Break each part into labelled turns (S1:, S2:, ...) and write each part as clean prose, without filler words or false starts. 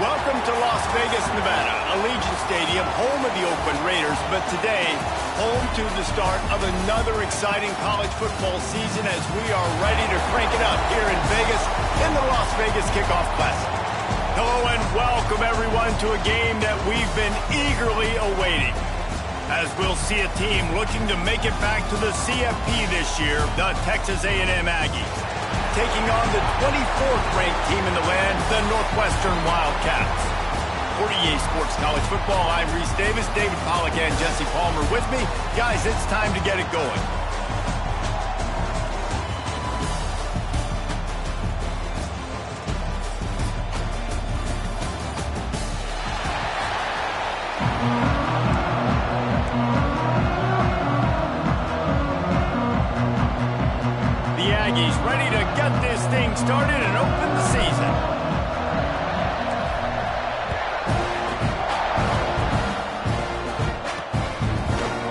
S1: Welcome to Las Vegas, Nevada, Allegiant Stadium, home of the Oakland Raiders, but today, home to the start of another exciting college football season as we are ready to crank it up here in Vegas in the Las Vegas Kickoff Classic. Hello and welcome everyone to a game that we've been eagerly awaiting. As we'll see a team looking to make it back to the CFP this year, the Texas A&M Aggies, taking on the 24th ranked team in the land, the Northwestern Wildcats. For EA Sports College Football, I'm Reese Davis, David Pollack and Jesse Palmer with me. Guys, it's time to get it going. Ready to get this thing started and open the season.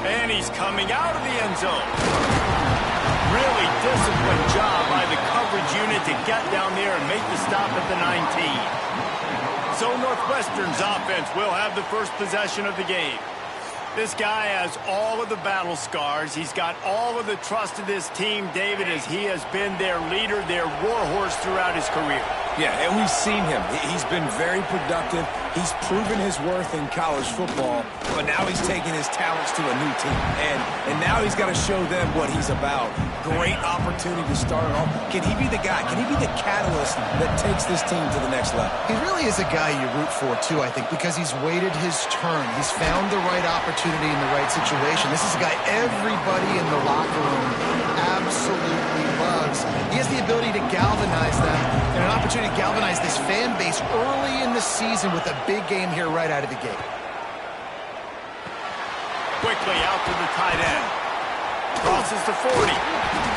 S1: And he's coming out of the end zone. Really disciplined job by the coverage unit to get down there and make the stop at the 19. So Northwestern's offense will have the first possession of the game. This guy has all of the battle scars. He's got all of the trust of this team, David, as he has been their leader, their warhorse throughout his career.
S2: Yeah, and we've seen him. He's been very productive. He's proven his worth in college football, but now he's taking his talents to a new team. And now he's got to show them what he's about. Great opportunity to start it off. Can he be the guy? Can he be the catalyst that takes this team to the next level?
S3: He really is a guy you root for, too, I think, because he's waited his turn. He's found the right opportunity in the right situation. This is a guy everybody in the locker room absolutely loves. He has the ability to galvanize them and an opportunity to galvanize this fan base early in the season with a big game here right out of the gate. Quickly out to the tight end. Crosses the 40.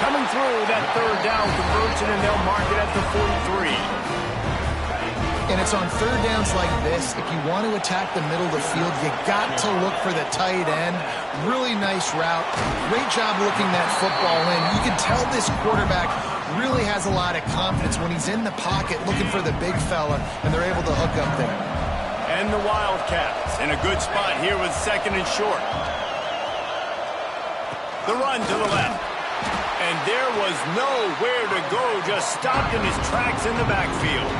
S3: Coming through that third down conversion, and they'll mark it at the 43. And it's on third downs like this, if you want to attack the middle of the field, you got to look for the tight end. Really nice route. Great job looking that football in. You can tell this quarterback really has a lot of confidence when he's in the pocket looking for the big fella, and they're able to hook up there. And the Wildcats in a good spot here with second and short. The run to the left. And there was nowhere to go, just stopped in his tracks in the backfield.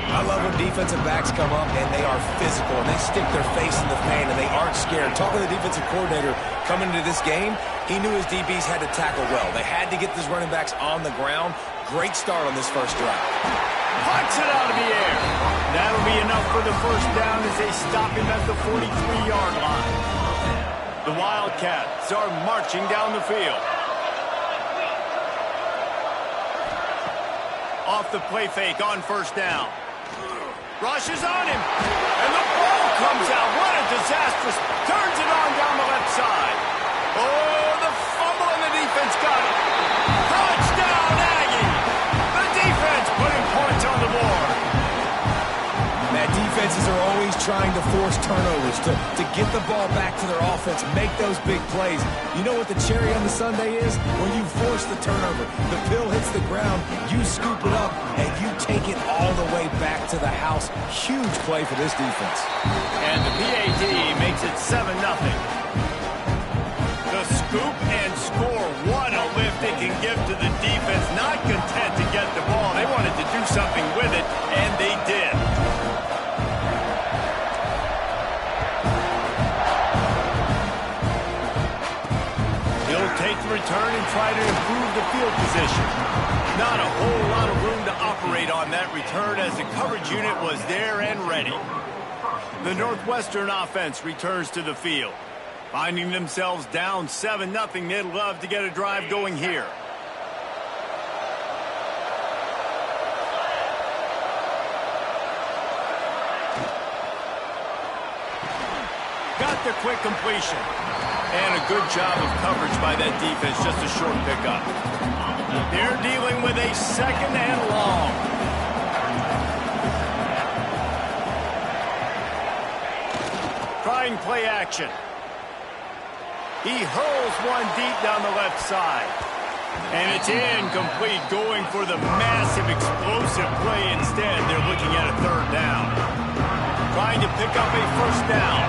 S2: I love when defensive backs come up and they are physical and they stick their face in the fan and they aren't scared. Talking to the defensive coordinator coming into this game, he knew his DBs had to tackle well. They had to get these running backs on the ground. Great start on this first drive.
S1: Puts it out of the air. That'll be enough for the first down as they stop him at the 43-yard line. The Wildcats are marching down the field. Off the play fake on first down. Rushes on him. And the ball comes out. What a disastrous. Turns it on down the left side. Oh, the fumble and the defense got it. Touchdown, Aggie. The defense putting points on the board.
S2: That defenses are always trying to force turnovers, to get the ball back to their offense, make those big plays. You know what the cherry on the sundae is? When you force the turnover, the pill hits the ground, you scoop it up, and you take it all the way back to the house. Huge play for this defense.
S1: And the PAT makes it 7-0. The scoop and score. What a lift it can give to the defense. Not content to get the ball. They wanted to do something with it, and they did. Take the return and try to improve the field position. Not a whole lot of room to operate on that return as the coverage unit was there and ready. The Northwestern offense returns to the field. Finding themselves down 7-0, they'd love to get a drive going here. Got the quick completion. And a good job of coverage by that defense, just a short pickup. They're dealing with a second and long. Trying play action. He hurls one deep down the left side. And it's incomplete, going for the massive explosive play instead. They're looking at a third down. Trying to pick up a first down.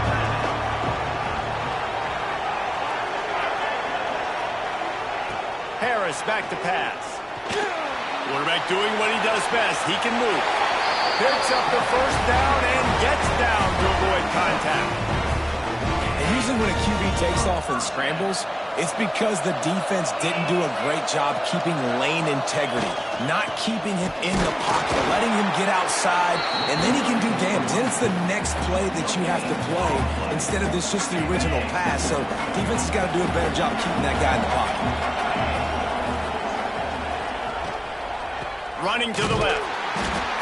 S1: Harris back to pass. Quarterback doing what he does best. He can move. Picks up the first down and gets down to avoid contact.
S2: And usually when a QB takes off and scrambles, it's because the defense didn't do a great job keeping lane integrity, not keeping him in the pocket, letting him get outside, and then he can do damage. Then it's the next play that you have to play instead of this just the original pass. So defense has got to do a better job keeping that guy in the pocket.
S1: Running to the left.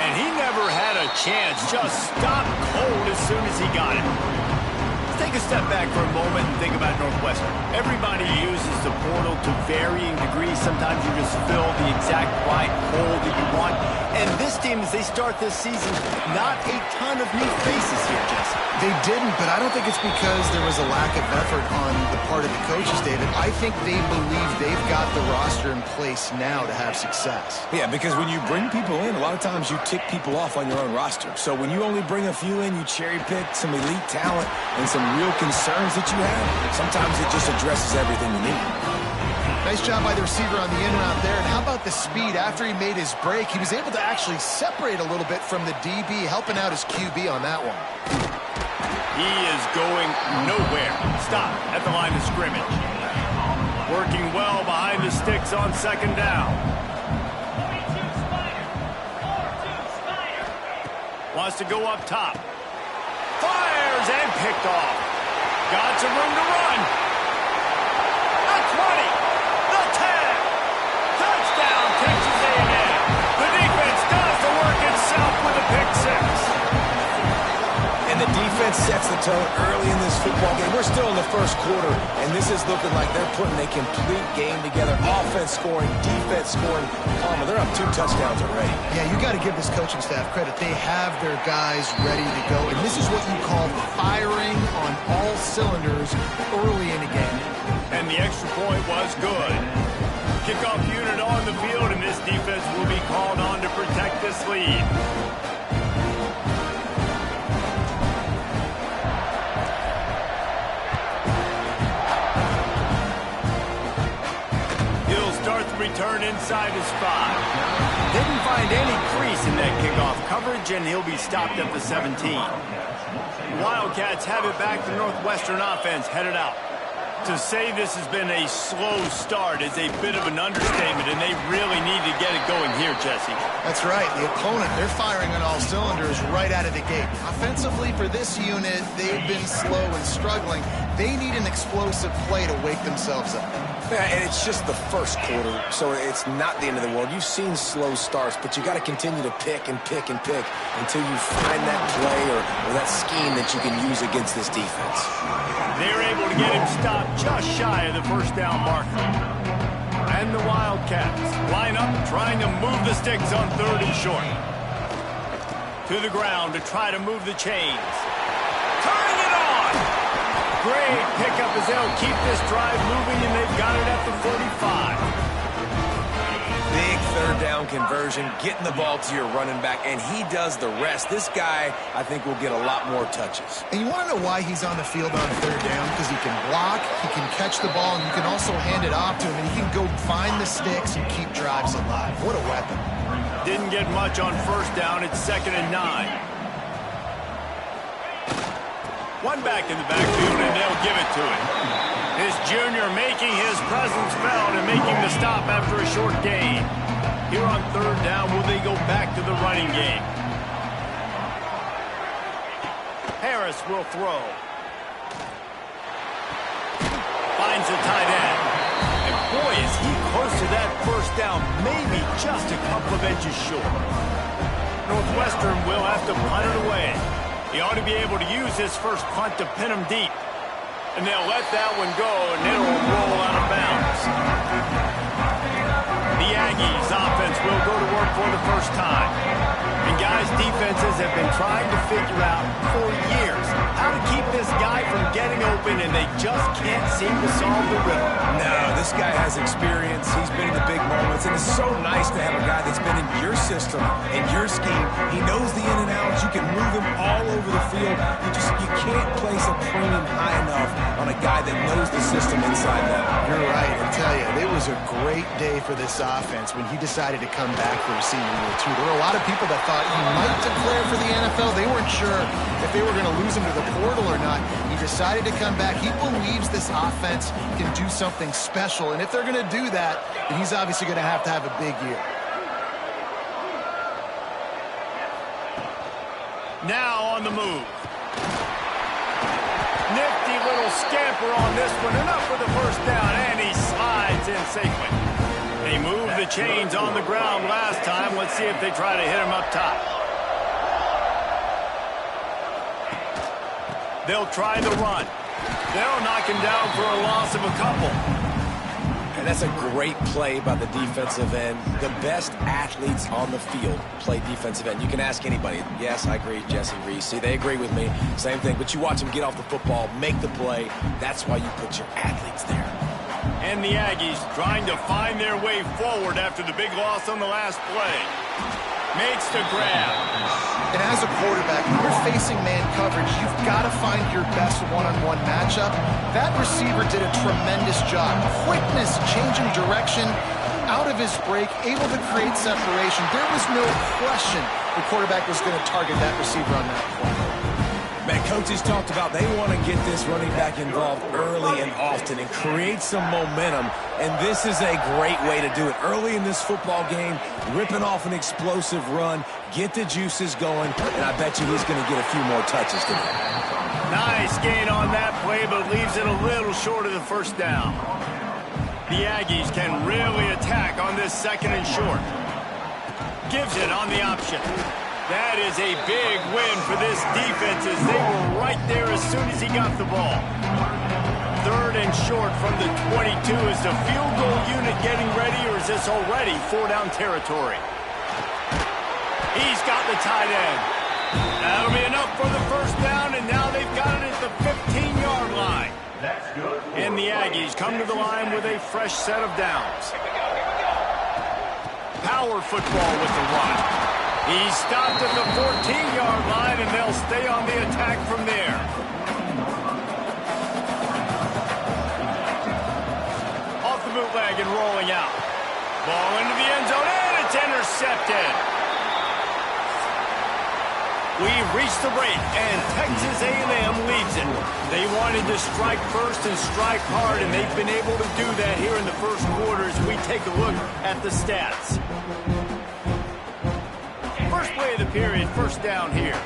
S1: And he never had a chance. Just stopped cold as soon as he got it. Let's take a step back for a moment and think about Northwestern. Everybody uses the portal to varying degrees. Sometimes you just fill the exact right hole that you want. And this team, as they start this season, not a ton of new faces here, Jesse.
S4: They didn't, but I don't think it's because there was a lack of effort on the part of the coaches, David. I think they believe they've got the roster in place now to have success.
S2: Yeah, because when you bring people in, a lot of times you tick people off on your own roster. So when you only bring a few in, you cherry pick some elite talent and some real concerns that you have, sometimes it just addresses everything you need.
S4: Nice job by the receiver on the in route there. And how about the speed? After he made his break, he was able to actually separate a little bit from the DB, helping out his QB on that one.
S1: He is going nowhere. Stop at the line of scrimmage. Working well behind the sticks on second down. Wants to go up top. Fires and picked off. Got some room to run. The 20. The 10. Touchdown, Texas A&M. The defense does the work itself with a pick six.
S2: And the defense sets the tone early in this football game. We're still in the first quarter, and this is looking like they're putting a complete game together. Offense scoring, defense scoring. Palmer, they're up 2 touchdowns already.
S4: Yeah, you got to give this coaching staff credit. They have their guys ready to go, and this is what you call firing on all cylinders early in a game.
S1: And the extra point was good. Kickoff unit on the field, and this defense will be called on to protect this lead. Return inside his 5. Didn't find any crease in that kickoff coverage, and he'll be stopped at the 17. Wildcats have it back. The Northwestern offense headed out. To say this has been a slow start is a bit of an understatement, and they really need to get it going here, Jesse.
S4: That's right. The opponent, they're firing on all cylinders right out of the gate. Offensively, for this unit, they've been slow and struggling. They need an explosive play to wake themselves up.
S2: Yeah, and it's just the first quarter, so it's not the end of the world. You've seen slow starts, but you got to continue to pick and pick and pick until you find that play or that scheme that you can use against this defense.
S1: They're able to get him stopped just shy of the first down marker. And the Wildcats line up trying to move the sticks on 3rd and short. To the ground to try to move the chains. Turning it on! Great pickup as they'll keep this drive moving, and they've got it at the 45.
S2: Big 3rd down conversion, getting the ball to your running back, and he does the rest. This guy, I think, will get a lot more touches.
S4: And you want to know why he's on the field on 3rd down? Because he can block, he can catch the ball, and you can also hand it off to him, and he can go find the sticks and keep drives alive. What a weapon.
S1: Didn't get much on 1st down. It's 2nd and 9. One back in the backfield, and they'll give it to him. This junior making his presence felt and making the stop after a short gain. Here on 3rd down, will they go back to the running game? Harris will throw. Finds the tight end. And boy, is he close to that 1st down, maybe just a couple of inches short. Northwestern will have to punt it away. He ought to be able to use his first punt to pin him deep. And they'll let that one go, and it'll roll out of bounds. The Aggies offense will go to work for the first time. And guys, defenses have been trying to figure out for years how to keep this guy from getting open, and they just can't seem to solve the riddle.
S2: No, this guy has experience. He's been in the defense, and it's so nice to have a guy that's been in your system and your scheme. He knows the in and outs. You can move him all over the field. You can't place a premium high enough on a guy that knows the system inside out.
S4: You're right. I tell you, it was a great day for this offense when he decided to come back for his senior year, too. There were a lot of people that thought he might declare for the NFL. They weren't sure if they were going to lose him to the portal or not. He decided to come back. He believes this offense can do something special, and if they're going to do that, then he's obviously going to have a big year.
S1: Now on the move. Nifty little scamper on this one, enough for the first down, and he slides in safely. They moved the chains on the ground last time. Let's see if they try to hit him up top. They'll try the run. They'll knock him down for a loss of a couple.
S2: And that's a great play by the defensive end. The best athletes on the field play defensive end. You can ask anybody. Yes, I agree, Jesse Reese. See, they agree with me. Same thing. But you watch them get off the football, make the play. That's why you put your athletes there.
S1: And the Aggies trying to find their way forward after the big loss on the last play. Makes the grab.
S4: And as a quarterback, when you're facing man coverage, you've got to find your best one-on-one matchup. That receiver did a tremendous job. Quickness, changing direction, out of his break, able to create separation. There was no question the quarterback was going to target that receiver on that play.
S2: Man, coaches talked about they want to get this running back involved early and often and create some momentum, and this is a great way to do it. Early in this football game, ripping off an explosive run, get the juices going, and I bet you he's going to get a few more touches today.
S1: Nice gain on that play, but leaves it a little short of the first down. The Aggies can really attack on this second and short. Gives it on the option. That is a big win for this defense as they were right there as soon as he got the ball. Third and short from the 22. Is the field goal unit getting ready, or is this already four-down territory? He's got the tight end. That'll be enough for the first down, and now they've got it at the 15-yard line. And the Aggies come to the line with a fresh set of downs. Power football with the run. He's stopped at the 14-yard line, and they'll stay on the attack from there. Off the bootleg and rolling out. Ball into the end zone, and it's intercepted. We've reached the break, and Texas A&M leads it. They wanted to strike first and strike hard, and they've been able to do that here in the first quarter as we take a look at the stats. First play of the period, first down here.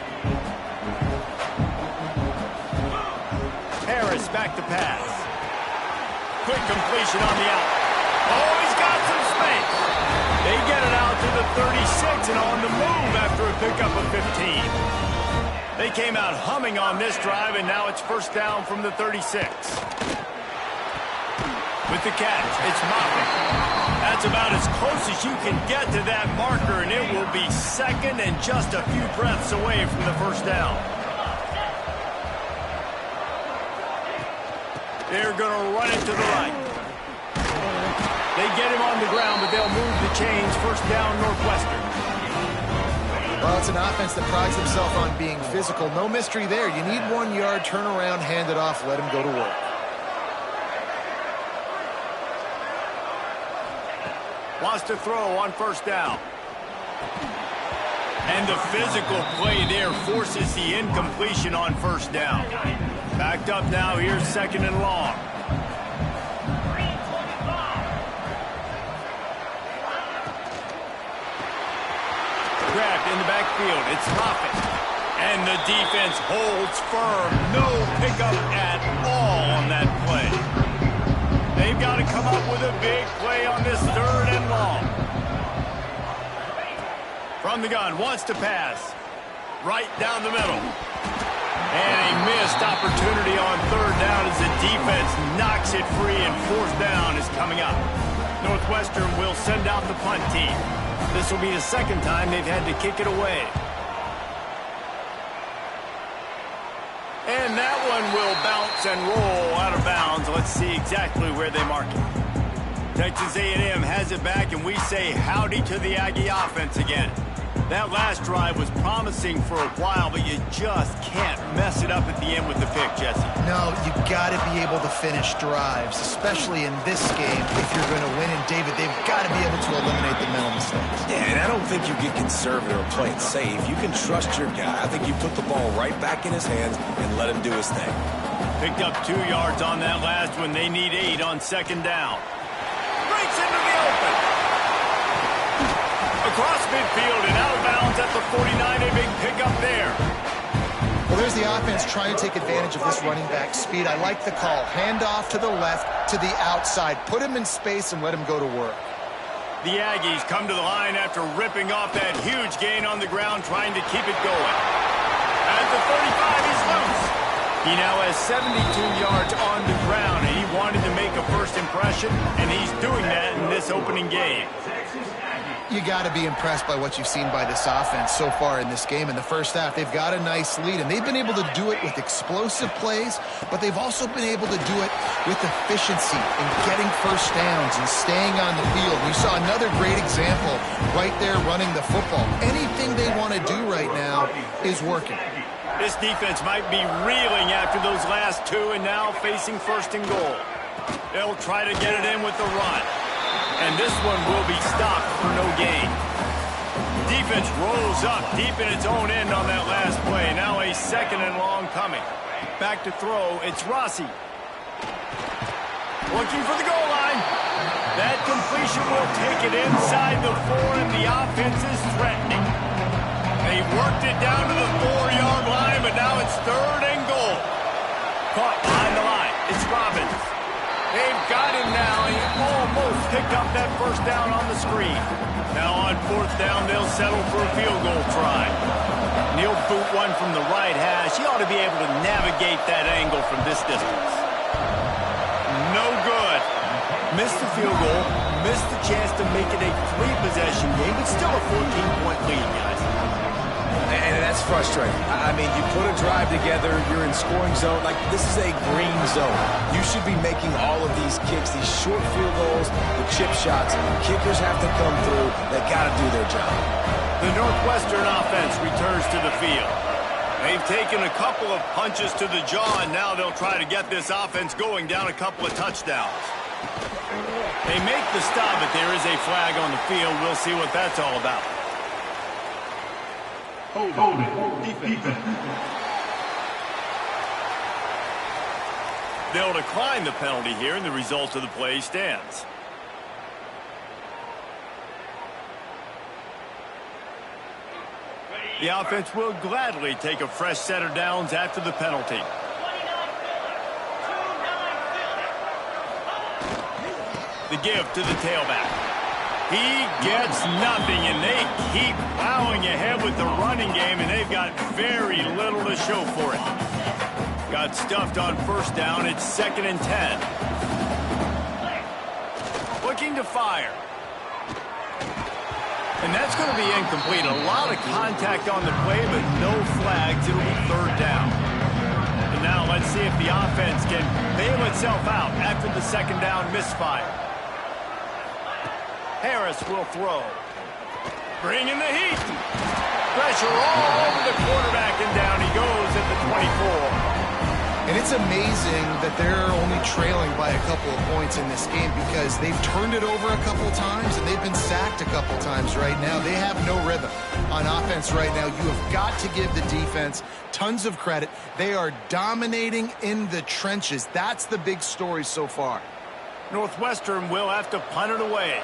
S1: Harris back to pass. Quick completion on the out. Oh, he's got some space. They get it out to the 36 and on the move after a pickup of 15. They came out humming on this drive, and now it's first down from the 36. With the catch, it's Moffitt. That's about as close as you can get to that marker, and it will be second and just a few breaths away from the first down. They're going to run it to the right. They get him on the ground, but they'll move the chains. First down, Northwestern.
S4: Well, it's an offense that prides themselves on being physical. No mystery there. You need 1 yard, turn around, hand it off, let him go to work.
S1: Wants to throw on first down. And the physical play there forces the incompletion on first down. Backed up now, here's second and long. Grabbed in the backfield, it's Moffitt. And the defense holds firm. No pickup at all on that play. They've got to come up with a big play on this third and long. From the gun, wants to pass. Right down the middle. And a missed opportunity on third down as the defense knocks it free, and fourth down is coming up. Northwestern will send out the punt team. This will be the second time they've had to kick it away. And that one will bounce and roll out of bounds. Let's see exactly where they mark it. Texas A&M has it back, and we say howdy to the Aggie offense again. That last drive was promising for a while, but you just can't mess it up at the end with the pick, Jesse.
S4: No, you got to be able to finish drives, especially in this game if you're going to win. And, David, they've got to be able to eliminate the mental mistakes.
S2: Yeah, and I don't think you get conservative or play it safe. You can trust your guy. I think you put the ball right back in his hands and let him do his thing.
S1: Picked up 2 yards on that last one. They need 8 on second down. Breaks into the open. Across midfield and out of bounds at the 49. A big pickup there.
S4: Well, there's the offense trying to take advantage of this running back speed. I like the call. Hand off to the left, to the outside. Put him in space and let him go to work.
S1: The Aggies come to the line after ripping off that huge gain on the ground, trying to keep it going. At the 35, he's loose. He now has 72 yards on the ground, and he wanted to make a first impression, and he's doing that in this opening game.
S4: You got to be impressed by what you've seen by this offense so far in this game. In the first half, they've got a nice lead, and they've been able to do it with explosive plays, but they've also been able to do it with efficiency and getting first downs and staying on the field. You saw another great example right there running the football. Anything they want to do right now is working.
S1: This defense might be reeling after those last 2 and now facing first and goal. They'll try to get it in with the run. And this one will be stopped for no gain. Defense rolls up deep in its own end on that last play. Now a second and long coming. Back to throw, it's Rossi. Looking for the goal line. That completion will take it inside the 4, and the offense is threatening. They worked it down to the 4-yard line, but now it's third and goal. Caught behind the line. It's Robbins. They've got him now. He almost picked up that first down on the screen. Now on fourth down, they'll settle for a field goal try. He'll boot one from the right hash. He ought to be able to navigate that angle from this distance. No good. Missed the field goal. Missed the chance to make it a 3-possession game, but still a 14-point lead, guys.
S2: And that's frustrating. I mean, you put a drive together, you're in scoring zone. Like, this is a green zone. You should be making all of these kicks, these short field goals, the chip shots. Kickers have to come through. They got to do their job.
S1: The Northwestern offense returns to the field. They've taken a couple of punches to the jaw, and now they'll try to get this offense going down a couple of touchdowns. They make the stop, but there is a flag on the field. We'll see what that's all about.
S5: Hold it. Defense.
S1: They'll decline the penalty here, and the result of the play stands. The offense will gladly take a fresh set of downs after the penalty. The give to the tailback. He gets nothing, and they keep plowing ahead with the running game, and they've got very little to show for it. Got stuffed on first down. It's 2nd and 10. Looking to fire. And that's going to be incomplete. A lot of contact on the play, but no flags. It'll be 3rd down. And now let's see if the offense can bail itself out after the 2nd down misfire. Harris will throw. Bringing the heat. Pressure all over the quarterback, and down he goes at the 24.
S4: And it's amazing that they're only trailing by a couple of points in this game because they've turned it over a couple times and they've been sacked a couple times right now. They have no rhythm on offense right now. You have got to give the defense tons of credit. They are dominating in the trenches. That's the big story so far.
S1: Northwestern will have to punt it away.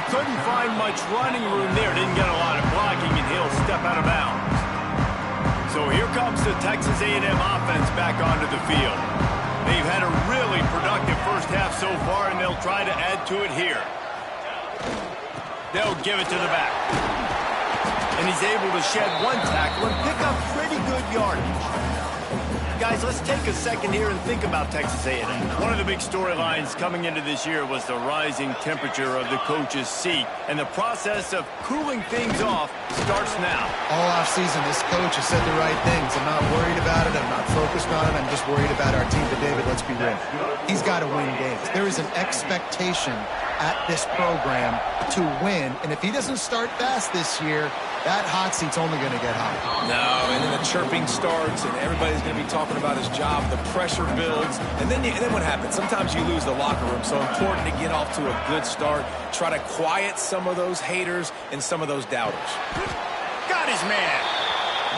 S1: Couldn't find much running room there. Didn't get a lot of blocking, and he'll step out of bounds. So here comes the Texas A&M offense back onto the field. They've had a really productive first half so far, and they'll try to add to it here. They'll give it to the back. And he's able to shed one tackle and pick up pretty good yardage. Guys, let's take a second here and think about Texas A&M. One of the big storylines coming into this year was the rising temperature of the coach's seat, and the process of cooling things off starts now.
S4: All offseason, this coach has said the right things. I'm not worried about it. I'm not focused on it. I'm just worried about our team. But, David, let's be real. He's got to win games. There is an expectation at this program to win, and if he doesn't start fast this year, that hot seat's only going to get hot.
S2: No, and then the chirping starts, and everybody's going to be talking about his job. The pressure builds, and then what happens? Sometimes you lose the locker room. So important to get off to a good start. Try to quiet some of those haters and some of those doubters.
S1: Got his man.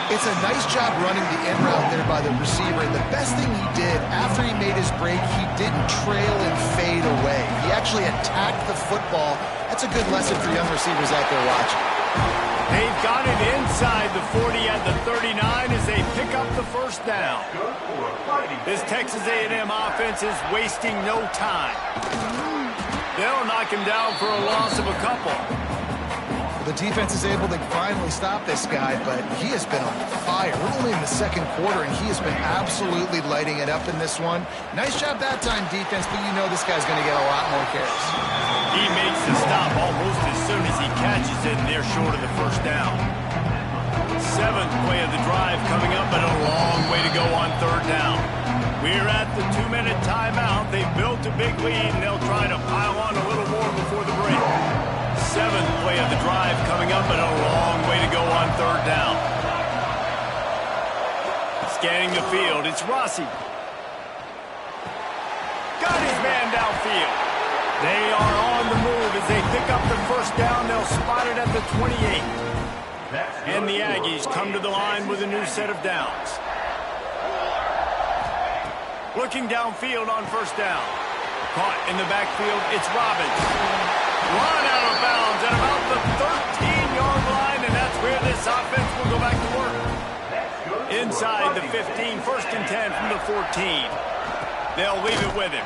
S4: It's a nice job running the in route there by the receiver. And the best thing he did after he made his break, he didn't trail and fade away. He actually attacked the football. That's a good lesson for young receivers out there watching.
S1: They've got it inside the 40 at the 39 as they pick up the first down. This Texas A&M offense is wasting no time. They'll knock him down for a loss of a couple.
S4: The defense is able to finally stop this guy, but he has been on fire. We're only in the second quarter, and he has been absolutely lighting it up in this one. Nice job that time, defense, but you know this guy's going to get a lot more carries.
S1: He makes the stop almost as soon as he catches it, and they're short of the first down. Seventh play of the drive coming up, but a long way to go on third down. We're at the 2-minute timeout. They've built a big lead, and they'll try to pile on a little more before the break. Seventh play of the drive coming up, and a long way to go on third down. Scanning the field, it's Rossi. Got his man downfield. They are on the move as they pick up the first down. They'll spot it at the 28. And the Aggies come to the line with a new set of downs. Looking downfield on first down. Caught in the backfield, it's Robbins. Run out of bounds at about the 13-yard line, and that's where this offense will go back to work. Inside the 15, first and 10 from the 14. They'll leave it with him.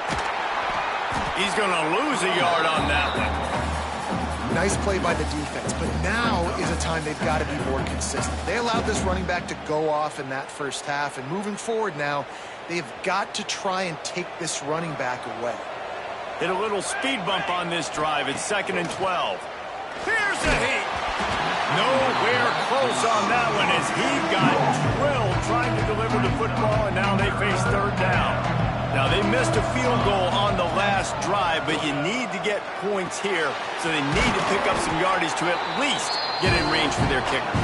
S1: He's going to lose a yard on that one.
S4: Nice play by the defense, but now is a time they've got to be more consistent. They allowed this running back to go off in that first half, and moving forward now, they've got to try and take this running back away.
S1: Hit a little speed bump on this drive. It's 2nd and 12. Here's the heat. Nowhere close on that one as he got drilled trying to deliver the football, and now they face third down. Now, they missed a field goal on the last drive, but you need to get points here, so they need to pick up some yardage to at least get in range for their kicker.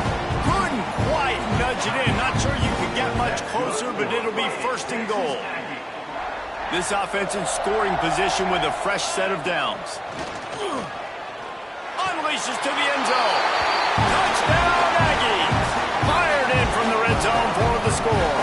S1: Couldn't quite nudge it in. Not sure you could get much closer, but it'll be 1st and goal. This offense in scoring position with a fresh set of downs. Unleashes to the end zone. Touchdown, Aggies! Fired in from the red zone for the score.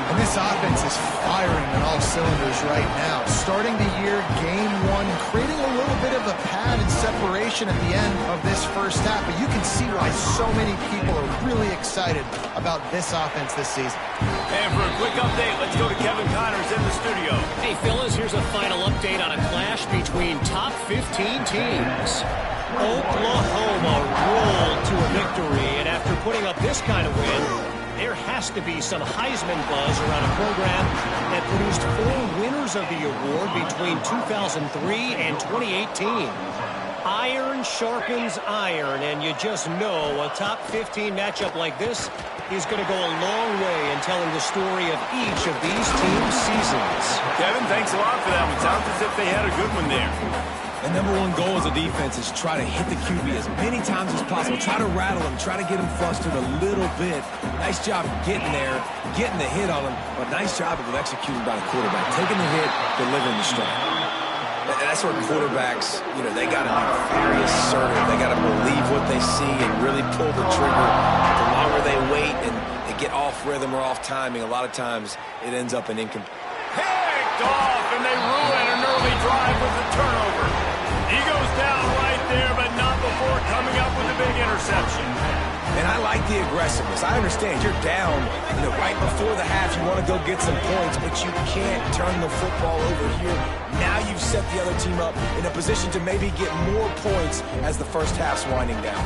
S4: And this offense is firing on all cylinders right now. Starting the year, game one, creating a little bit of a pad and separation at the end of this first half. But you can see why so many people are really excited about this offense this season.
S1: And for a quick update, let's go to Kevin Connors in the studio.
S6: Hey, fellas, here's a final update on a clash between top 15 teams. Oklahoma rolled to a victory, and after putting up this kind of win, there has to be some Heisman buzz around a program that produced 4 winners of the award between 2003 and 2018. Iron sharpens iron, and you just know a top 15 matchup like this is going to go a long way in telling the story of each of these teams' seasons.
S1: Kevin, thanks a lot for that one. Sounds as if they had a good one there.
S2: The number one goal as a defense is try to hit the QB as many times as possible. Try to rattle him. Try to get him flustered a little bit. Nice job getting there, getting the hit on him, but nice job of executing by the quarterback. Taking the hit, delivering the strike. That's where quarterbacks, they got to be very assertive. They got to believe what they see and really pull the trigger. The longer they wait and they get off rhythm or off timing, a lot of times it ends up an incomplete.
S1: Picked off, and they ruin an early drive with the turnover. He goes down right there, but not before coming up with a big interception.
S2: And I like the aggressiveness. I understand you're down, right before the half. You want to go get some points, but you can't turn the football over here. Now you've set the other team up in a position to maybe get more points as the first half's winding down.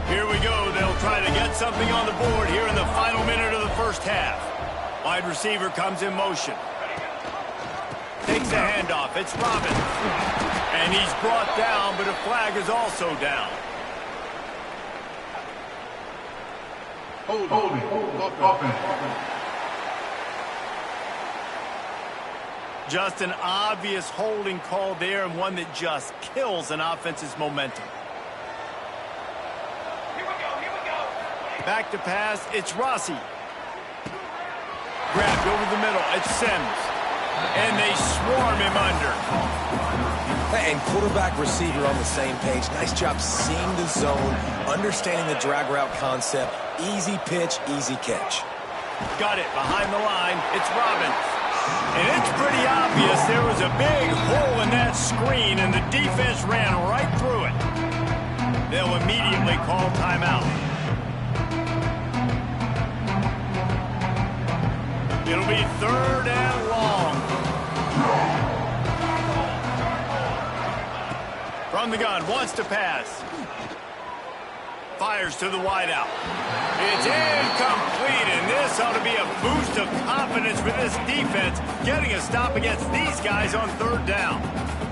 S1: Here we go. They'll try to get something on the board here in the final minute of the first half. Wide receiver comes in motion. Takes the handoff. It's Robbins. And he's brought down, but a flag is also down.
S5: Holding. Offense.
S1: Just an obvious holding call there, and one that just kills an offense's momentum.
S5: Here we go.
S1: Back to pass, it's Rossi. Grabbed over the middle, it's Sims. And they swarm him under.
S2: And quarterback receiver on the same page. Nice job seeing the zone, understanding the drag route concept. Easy pitch, easy catch.
S1: Got it behind the line, it's Robbins. And it's pretty obvious there was a big hole in that screen, and the defense ran right through it. They'll immediately call timeout. It'll be 3rd and long. From the gun, wants to pass. Fires to the wideout. It's incomplete, and this ought to be a boost of confidence for this defense, getting a stop against these guys on 3rd down.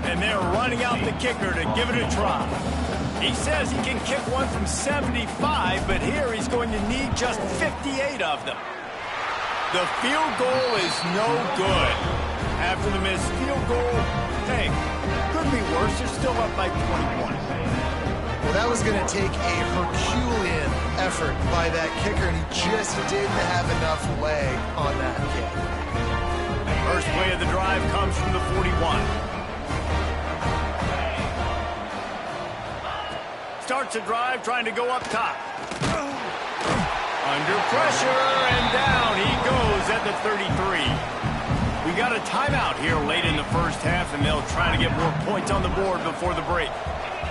S1: And they're running out the kicker to give it a try. He says he can kick one from 75, but here he's going to need just 58 of them. The field goal is no good. After the missed field goal, hey, could be worse. They're still up by 21.
S4: Well, that was going to take a Herculean effort by that kicker, and he just didn't have enough leg on that kick.
S1: First play of the drive comes from the 41. Starts a drive trying to go up top. Under pressure, and down he goes at the 33. We got a timeout here late in the first half, and they'll try to get more points on the board before the break.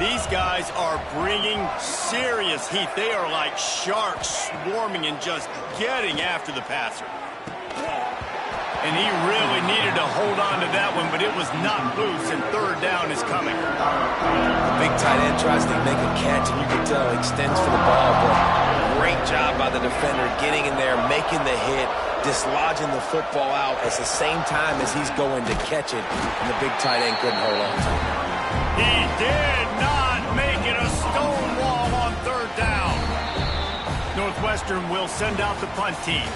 S1: These guys are bringing serious heat. They are like sharks swarming and just getting after the passer. And he really needed to hold on to that one, but it was not loose, and 3rd down is coming.
S2: The big tight end tries to make a catch, and you can tell he extends for the ball, but great job by the defender getting in there, making the hit, dislodging the football out at the same time as he's going to catch it, and the big tight end couldn't hold on to it.
S1: He did not make it a stone wall on 3rd down. Northwestern will send out the punt team.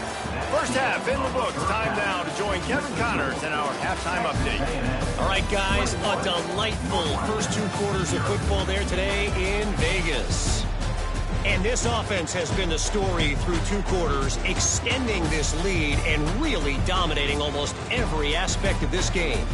S1: First half in the books. Time now to join Kevin Connors in our halftime update.
S6: All right, guys, a delightful first 2 quarters of football there today in Vegas. And this offense has been the story through 2 quarters, extending this lead and really dominating almost every aspect of this game.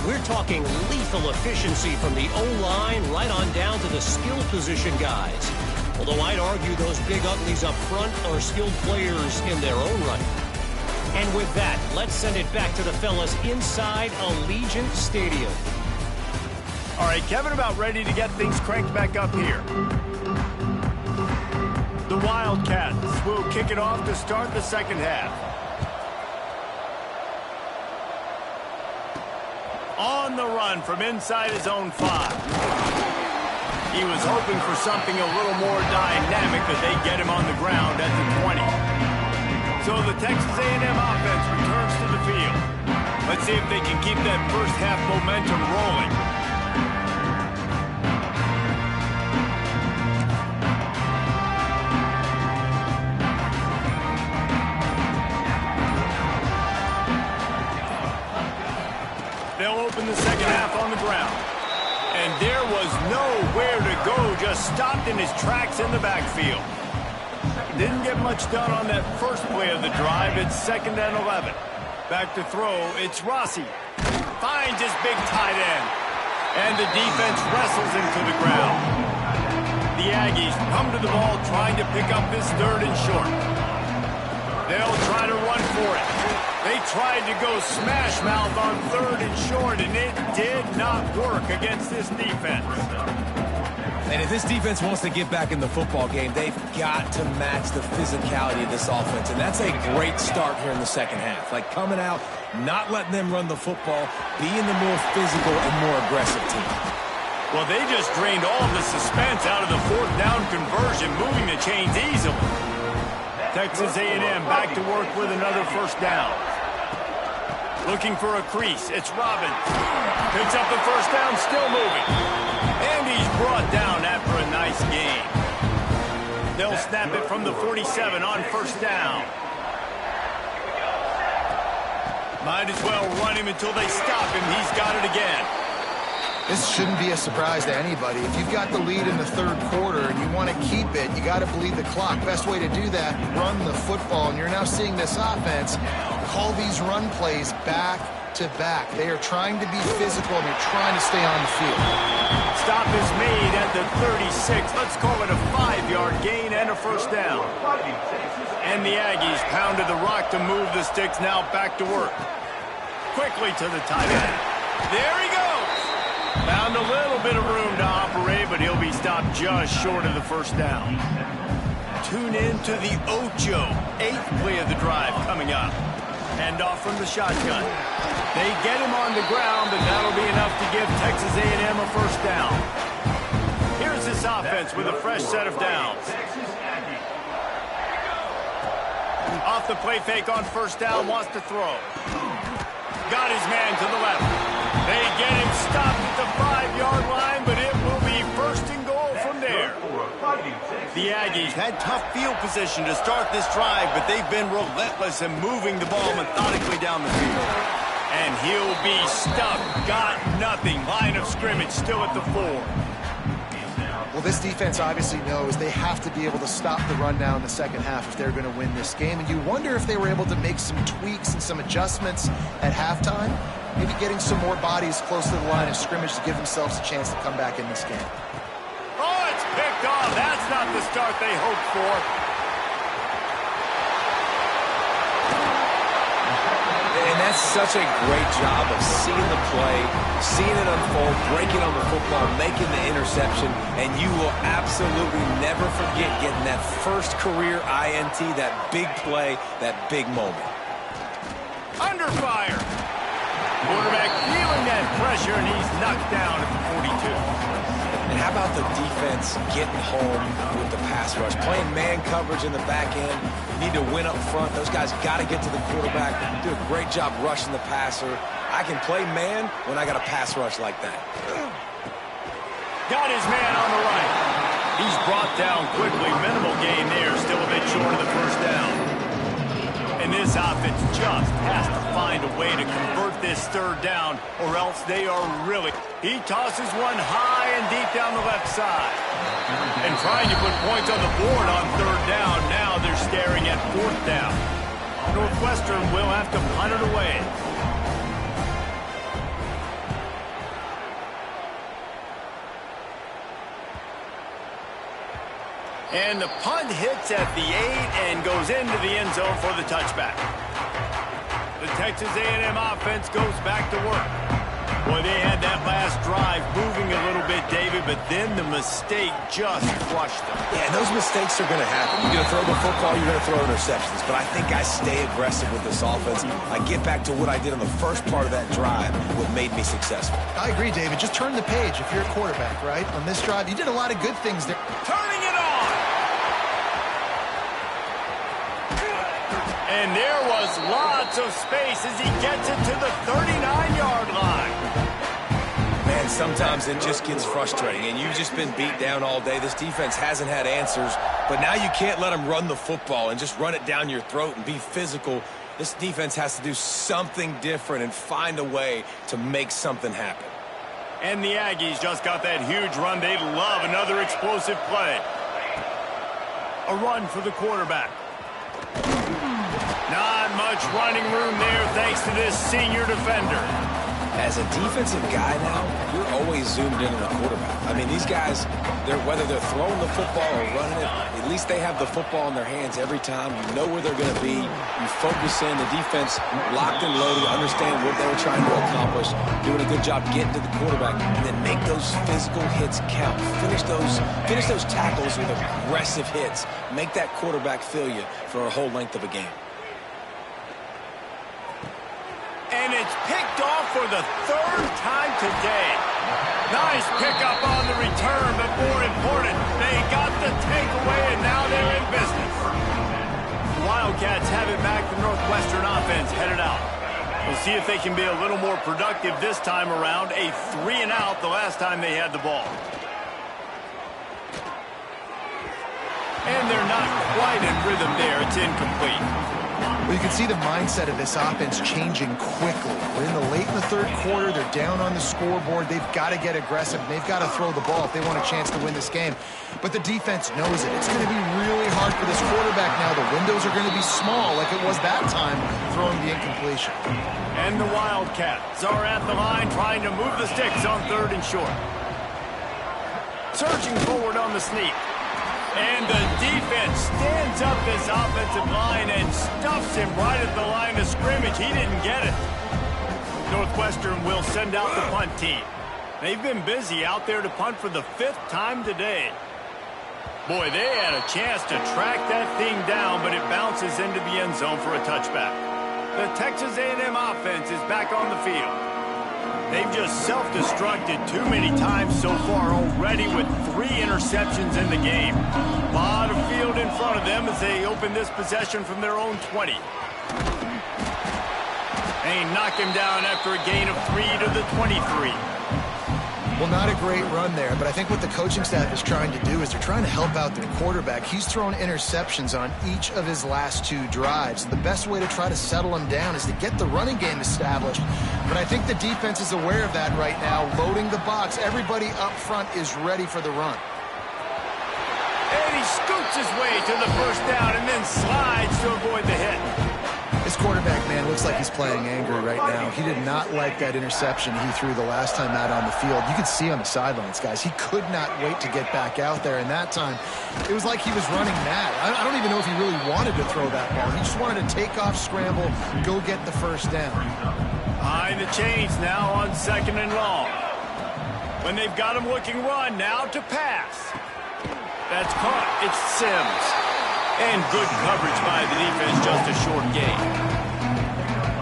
S6: We're talking lethal efficiency from the O-line right on down to the skill position guys. Although I'd argue those big uglies up front are skilled players in their own right. And with that, let's send it back to the fellas inside Allegiant Stadium.
S1: All right, Kevin, about ready to get things cranked back up here. The Wildcats will kick it off to start the second half. On the run from inside his own 5. He was hoping for something a little more dynamic, but they get him on the ground at the 20. So the Texas A&M offense returns to the field. Let's see if they can keep that first half momentum rolling. They'll open the second half on the ground. And there was nowhere to go, just stopped in his tracks in the backfield. Didn't get much done on that first play of the drive. It's 2nd and 11. Back to throw, it's Rossi. Finds his big tight end. And the defense wrestles him to the ground. The Aggies come to the ball trying to pick up this 3rd and short. They'll try to run for it. They tried to go smash mouth on 3rd and short, and it did not work against this defense.
S2: And if this defense wants to get back in the football game, they've got to match the physicality of this offense. And that's a great start here in the second half. Like coming out, not letting them run the football, being the more physical and more aggressive team.
S1: Well, they just drained all of the suspense out of the 4th down conversion, moving the chains easily. Texas A&M back to work with another first down. Looking for a crease. It's Robbins. Picks up the first down, still moving. And he's brought down after a nice gain. They'll snap it from the 47 on first down. Might as well run him until they stop him. He's got it again.
S4: This shouldn't be a surprise to anybody. If you've got the lead in the third quarter and you want to keep it, you got to bleed the clock. Best way to do that, run the football. And you're now seeing this offense call these run plays back to back. They are trying to be physical and they're trying to stay on the field.
S1: Stop is made at the 36. Let's call it a 5-yard gain and a first down. And the Aggies pounded the rock to move the sticks, now back to work. Quickly to the tight end. There he goes. Found a little bit of room to operate, but he'll be stopped just short of the first down. Tune in to the Ocho. 8th play of the drive coming up. Hand off from the shotgun. They get him on the ground, but that'll be enough to give Texas A&M a first down. Here's this offense with a fresh set of downs. Off the play fake on first down, wants to throw. Got his man to the left. They get him stopped at the 5-yard line, but it will be first and goal from there. The Aggies had tough field position to start this drive, but they've been relentless in moving the ball methodically down the field. And he'll be stuffed. Got nothing. Line of scrimmage still at the 4.
S4: Well, this defense obviously knows they have to be able to stop the run now in the second half if they're going to win this game. And you wonder if they were able to make some tweaks and some adjustments at halftime. Maybe getting some more bodies close to the line of scrimmage to give themselves a chance to come back in this game.
S1: Oh, it's picked off. That's not the start they hoped for.
S2: And that's such a great job of seeing the play, seeing it unfold, breaking on the football, making the interception, and you will absolutely never forget getting that first career INT, that big play, that big moment.
S1: Under fire. Quarterback feeling that pressure, and he's knocked down at the 42.
S2: And how about the defense getting home with the pass rush? Playing man coverage in the back end. You need to win up front. Those guys got to get to the quarterback. Do a great job rushing the passer. I can play man when I got a pass rush like that.
S1: Got his man on the right. He's brought down quickly. Minimal gain there. Still a bit short of the first down. And this offense just has to find a way to convert this third down, or else they are really... He tosses one high and deep down the left side. And trying to put points on the board on third down. Now they're staring at fourth down. Northwestern will have to punt it away. And the punt hits at the 8 and goes into the end zone for the touchback. The Texas A&M offense goes back to work. Boy, they had that last drive moving a little bit, David, but then the mistake just crushed them.
S2: Yeah, and those mistakes are going to happen. You're going to throw the football, you're going to throw interceptions. But I think I stay aggressive with this offense. I get back to what I did on the first part of that drive, what made me successful.
S4: I agree, David. Just turn the page if you're a quarterback, right? On this drive, you did a lot of good things there.
S1: Turning it on! And there was lots of space as he gets it to the 39-yard line.
S2: Man, sometimes it just gets frustrating, and you've just been beat down all day. This defense hasn't had answers, but now you can't let them run the football and just run it down your throat and be physical. This defense has to do something different and find a way to make something happen.
S1: And the Aggies just got that huge run. They'd love another explosive play. A run for the quarterback. Not much running room there thanks to this senior defender.
S2: As a defensive guy now, you're always zoomed in on the quarterback. I mean, these guys, whether they're throwing the football or running it, at least they have the football in their hands every time. You know where they're going to be. You focus in. The defense locked and loaded, understand what they were trying to accomplish, doing a good job getting to the quarterback, and then make those physical hits count. Finish those tackles with aggressive hits. Make that quarterback feel you for a whole length of a game.
S1: And it's picked off for the third time today. Nice pickup on the return, but more important, they got the takeaway, and now they're in business. Wildcats have it back. The Northwestern offense headed out. We'll see if they can be a little more productive this time around. A 3-and-out the last time they had the ball. And they're not quite in rhythm there. It's incomplete.
S4: Well, you can see the mindset of this offense changing quickly. We're late in the third quarter. They're down on the scoreboard. They've got to get aggressive. They've got to throw the ball if they want a chance to win this game. But the defense knows it. It's going to be really hard for this quarterback now. The windows are going to be small like it was that time throwing the incompletion.
S1: And the Wildcats are at the line trying to move the sticks on 3rd and short. Surging forward on the sneak. And the defense stands up this offensive line and stuffs him right at the line of scrimmage. He didn't get it. Northwestern will send out the punt team. They've been busy out there to punt for the 5th time today. Boy, they had a chance to track that thing down, but it bounces into the end zone for a touchback. The Texas A&M offense is back on the field. They've just self-destructed too many times so far already with 3 interceptions in the game. A lot of field in front of them as they open this possession from their own 20. They knock him down after a gain of 3 to the 23.
S4: Well, not a great run there, but I think what the coaching staff is trying to do is they're trying to help out their quarterback. He's thrown interceptions on each of his last 2 drives. The best way to try to settle him down is to get the running game established. But I think the defense is aware of that right now, loading the box. Everybody up front is ready for the run.
S1: And he scoots his way to the first down and then slides to avoid the hit.
S4: This quarterback, man, looks like he's playing angry right now. He did not like that interception he threw the last time out on the field. You could see on the sidelines, guys, he could not wait to get back out there. And that time, it was like he was running mad. I don't even know if he really wanted to throw that ball. He just wanted to take off, scramble, go get the first down.
S1: Behind the chains now on 2nd and long. When they've got him looking run, now to pass. That's caught. It's Sims. And good coverage by the defense, just a short gain.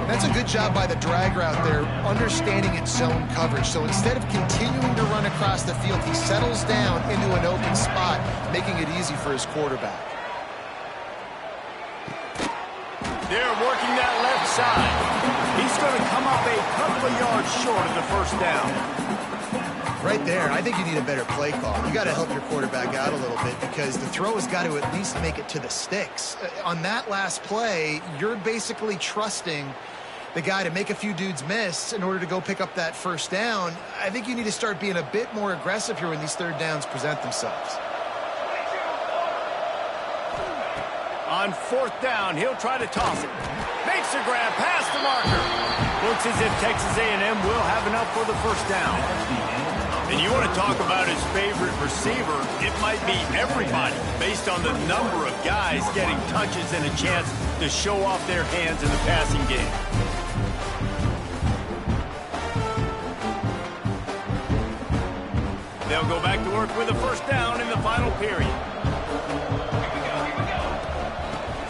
S4: That's a good job by the drag route there, understanding its zone coverage. So instead of continuing to run across the field, he settles down into an open spot, making it easy for his quarterback.
S1: They're working that left side. He's going to come up a couple of yards short of the first down.
S4: Right there, I think you need a better play call. You got to help your quarterback out a little bit because the throw has got to at least make it to the sticks. On that last play, you're basically trusting the guy to make a few dudes miss in order to go pick up that first down. I think you need to start being a bit more aggressive here when these 3rd downs present themselves.
S1: On 4th down, he'll try to toss it. Makes a grab past the marker. Looks as if Texas A&M will have enough for the first down. And you want to talk about his favorite receiver, it might be everybody based on the number of guys getting touches and a chance to show off their hands in the passing game. They'll go back to work with a first down in the final period.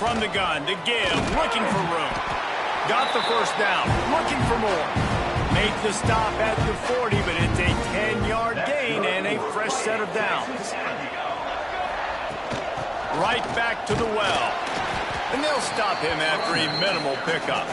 S1: From the gun to give, looking for room. Got the first down, looking for more. Make the stop at the 40, but it's a 10-yard gain and a fresh set of downs. Right back to the well. And they'll stop him after a minimal pickup.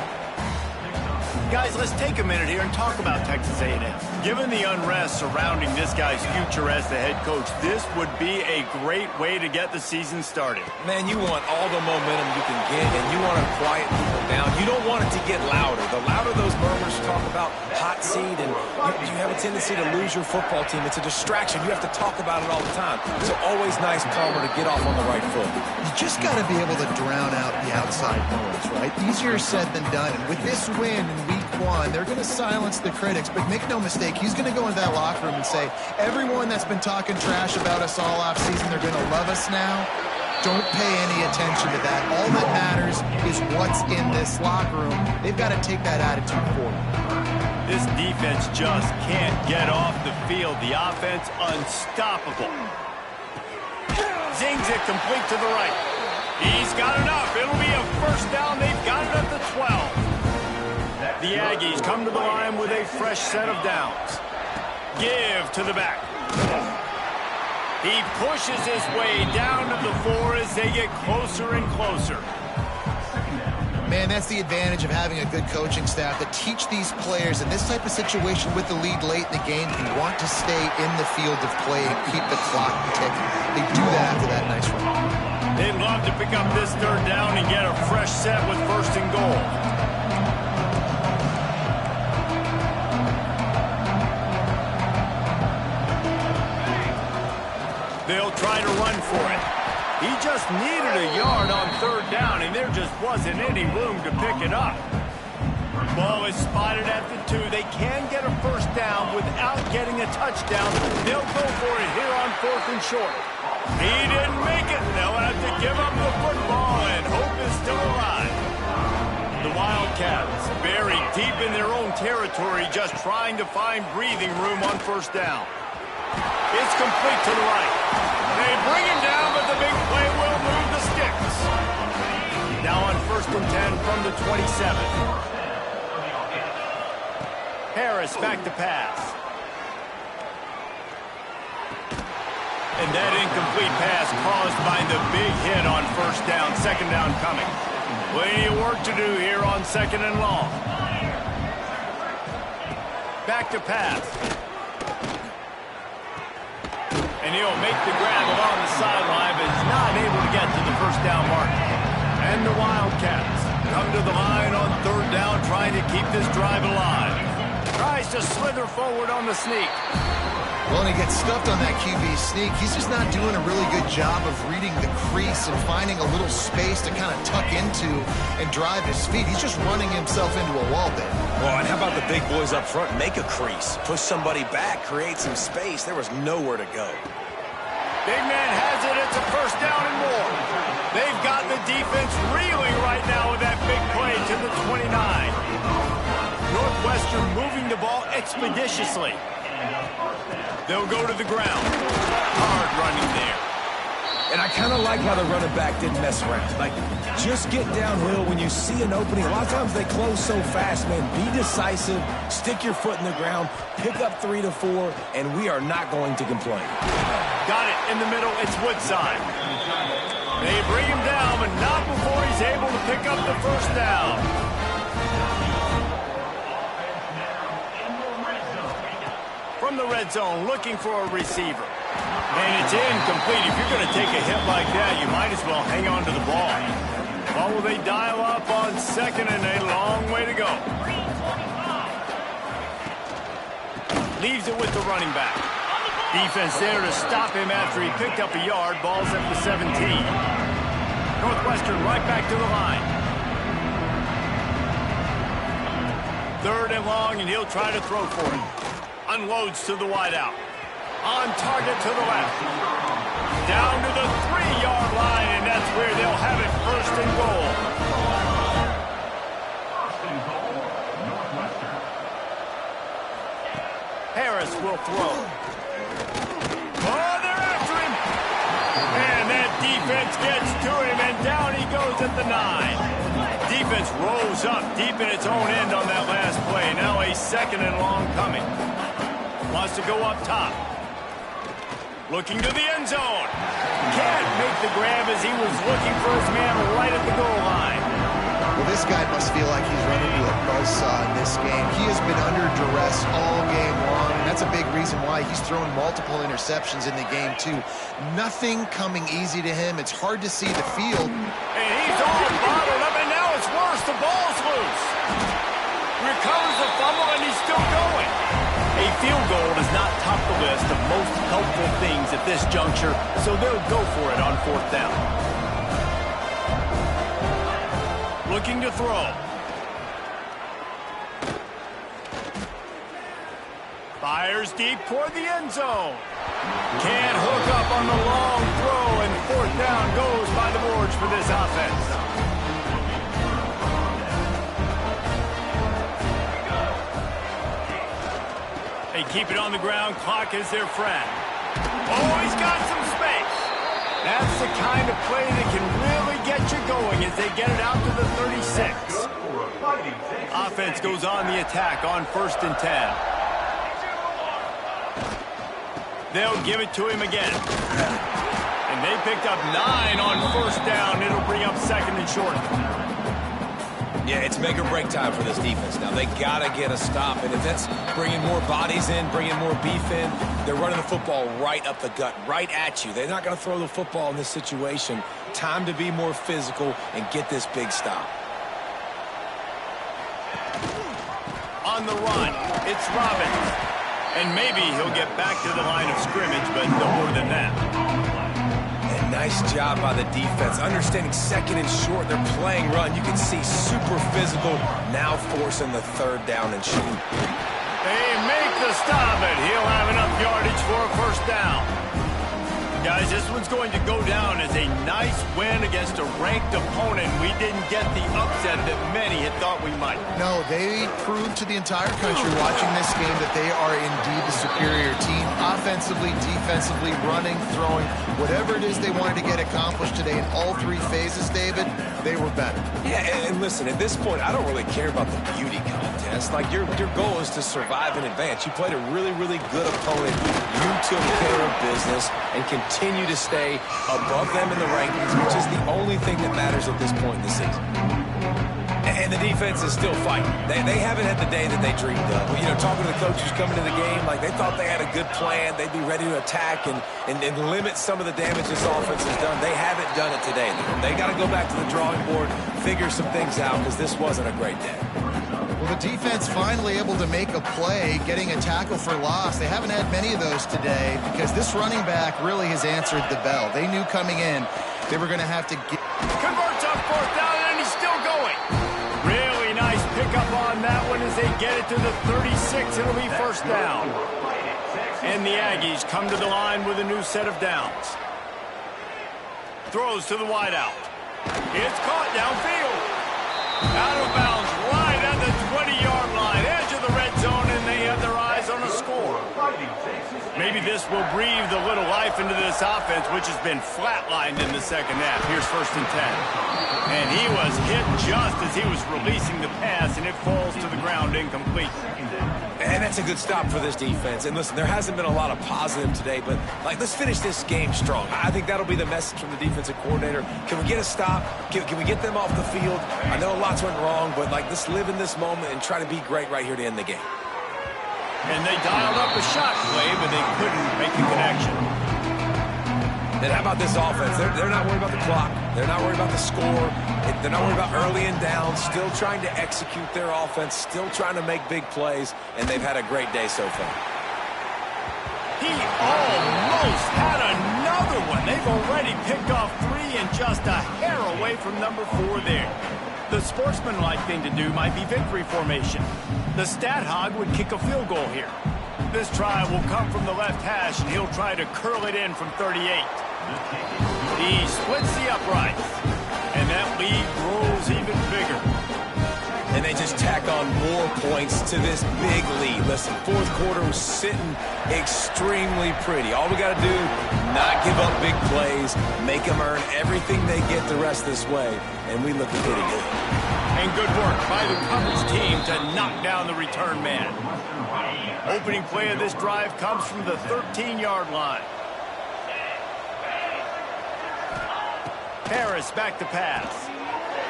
S1: Guys, let's take a minute here and talk about Texas A&M. Given the unrest surrounding this guy's future as the head coach, this would be a great way to get the season started.
S2: Man, you want all the momentum you can get, and you want to quiet people down. You don't want it to get louder. The louder those murmurs talk about hot seat, and you have a tendency to lose your football team. It's a distraction. You have to talk about it all the time. So always nice, Palmer, to get off on the right foot.
S4: You just got to be able to drown out the outside noise, right? Easier said than done. And with this win in week 1, they're going to silence the critics. But make no mistake, he's going to go into that locker room and say, everyone that's been talking trash about us all offseason, they're going to love us now. Don't pay any attention to that. All that matters is what's in this locker room. They've got to take that attitude forward.
S1: This defense just can't get off the field. The offense unstoppable. Zings it complete to the right. He's got enough. It'll be a first down. They've got it at the 12. The Aggies come to the line with a fresh set of downs. Give to the back. He pushes his way down to the 4 as they get closer and closer.
S4: And that's the advantage of having a good coaching staff that teach these players in this type of situation with the lead late in the game, you want to stay in the field of play and keep the clock ticking. They do that after that nice run.
S1: They'd love to pick up this third down and get a fresh set with first and goal. They'll try to run for it. He just needed a yard on third down, and there just wasn't any room to pick it up. Ball is spotted at the 2. They can get a first down without getting a touchdown. They'll go for it here on 4th and short. He didn't make it. They'll have to give up the football, and hope is still alive. The Wildcats buried deep in their own territory, just trying to find breathing room on first down. It's complete to the right. They bring him down, but the big play will move the sticks. Now on 1st and 10 from the 27. Harris back to pass. And that incomplete pass caused by the big hit on first down. Second down coming. Plenty of work to do here on 2nd and long. Back to pass. And he'll make the grab along the sideline, but is not able to get to the first down mark. And the Wildcats come to the line on 3rd down, trying to keep this drive alive. Tries to slither forward on the sneak.
S4: Well, and he gets stuffed on that QB sneak. He's just not doing a really good job of reading the crease and finding a little space to kind of tuck into and drive his feet. He's just running himself into a wall there.
S2: Well, and how about the big boys up front? Make a crease. Push somebody back. Create some space. There was nowhere to go.
S1: Big man has it. It's a first down and more. They've got the defense reeling right now with that big play to the 29. Northwestern moving the ball expeditiously. They'll go to the ground. Hard running there.
S2: And I kind of like how the running back didn't mess around. Like, just get downhill when you see an opening. A lot of times they close so fast, man. Be decisive. Stick your foot in the ground. Pick up 3 to 4, and we are not going to complain.
S1: Got it in the middle. It's Woodside. They bring him down, but not before he's able to pick up the first down. From the red zone, looking for a receiver. And it's incomplete. If you're going to take a hit like that, you might as well hang on to the ball. Well, will they dial up on 2nd and a long way to go? Leaves it with the running back. Defense there to stop him after he picked up a yard. Ball's at the 17. Northwestern right back to the line. 3rd and long, and he'll try to throw for it. Unloads to the wideout. On target to the left. Down to the 3-yard line, and that's where they'll have it 1st and goal. Harris will throw. Oh, they're after him. And that defense gets to him, and down he goes at the 9. Defense rose up deep in its own end on that last play. Now a 2nd and long coming. Wants to go up top. Looking to the end zone. Can't make the grab as he was looking for his man right at the goal line.
S4: Well, this guy must feel like he's running into a buzzsaw in this game. He has been under duress all game long, and that's a big reason why he's thrown multiple interceptions in the game, too. Nothing coming easy to him. It's hard to see the field.
S1: And he's all bottled up, and now it's worse. The ball's loose. Recovers the fumble, and he's still going. A field goal does not top the list of most helpful things at this juncture, so they'll go for it on 4th down. Looking to throw. Fires deep toward the end zone. Can't hook up on the long throw, and 4th down goes by the boards for this offense. They keep it on the ground. Clock is their friend. Oh, he's got some space. That's the kind of play that can really get you going as they get it out to the 36. Offense goes on the attack on 1st and 10. They'll give it to him again. And they picked up 9 on 1st down. It'll bring up 2nd and short.
S2: Yeah, it's make or break time for this defense. Now, they got to get a stop, and if that's bringing more bodies in, bringing more beef in, they're running the football right up the gut, right at you. They're not going to throw the football in this situation. Time to be more physical and get this big stop.
S1: On the run, it's Robbins. And maybe he'll get back to the line of scrimmage, but no more than that.
S2: And nice job by the defense. Understanding second and short, they're playing run. You can see super physical, now forcing the third down and shoot.
S1: They make the stop, and he'll have enough yardage for a first down. Guys, this one's going to go down as a nice win against a ranked opponent. We didn't get the upset that many had thought we might.
S4: No, they proved to the entire country watching this game that they are indeed the superior team. Offensively, defensively, running, throwing, whatever it is they wanted to get accomplished today in all three phases, David, they were better.
S2: Yeah, and listen, at this point, I don't really care about the beauty contest. Like, your goal is to survive and advance. You played a really, really good opponent. You took care of business and continue to stay above them in the rankings, which is the only thing that matters at this point in the season. And the defense is still fighting. They haven't had the day that they dreamed of. You know, talking to the coaches coming to the game, like they thought they had a good plan. They'd be ready to attack and limit some of the damage this offense has done. They haven't done it today. They got to go back to the drawing board, figure some things out, because this wasn't a great day.
S4: Well, the defense finally able to make a play, getting a tackle for loss. They haven't had many of those today because this running back really has answered the bell. They knew coming in they were going to have to get...
S1: Converts on fourth down, and he's still going. Really nice pickup on that one as they get it to the 36. It'll be first down. And the Aggies come to the line with a new set of downs. Throws to the wideout. It's caught downfield. Out of bounds, right at the 20-yard line, edge of the red zone, and they have their eyes on a score. Maybe this will breathe a little life into this offense, which has been flatlined in the second half. Here's first and 10. And he was hit just as he was releasing the pass, and it falls to the ground incomplete.
S2: And that's a good stop for this defense. And listen, there hasn't been a lot of positive today, but like, let's finish this game strong. I think that'll be the message from the defensive coordinator. Can we get a stop? Can we get them off the field? I know lots went wrong, but like, let's live in this moment and try to be great right here to end the game.
S1: And they dialed up a shot play, but they couldn't make a connection.
S2: And how about this offense? They're not worried about the clock. They're not worried about the score. They're not worried about early and down. Still trying to execute their offense. Still trying to make big plays. And they've had a great day so far.
S1: He almost had another one. They've already picked off 3 and just a hair away from number 4 there. The sportsmanlike thing to do might be victory formation. The stat hog would kick a field goal here. This try will come from the left hash, and he'll try to curl it in from 38. He splits the uprights, and that lead grows even bigger.
S2: And they just tack on more points to this big lead. Listen, fourth quarter was sitting extremely pretty. All we got to do, not give up big plays, make them earn everything they get the rest this way, and we look pretty good.
S1: And good work by the coverage team to knock down the return man. Opening play of this drive comes from the 13-yard line. Harris back to pass.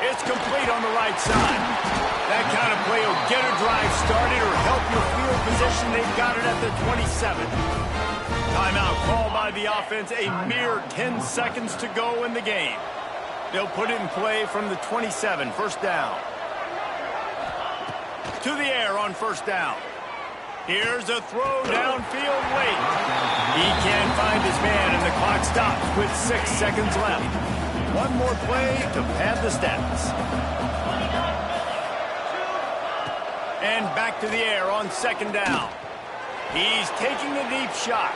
S1: It's complete on the right side. That kind of play will get a drive started or help your field position. They've got it at the 27. Timeout called by the offense. A mere 10 seconds to go in the game. They'll put it in play from the 27. First down. To the air on first down. Here's a throw downfield late. He can't find his man, and the clock stops with 6 seconds left. One more play to pad the stats. And back to the air on second down. He's taking the deep shot.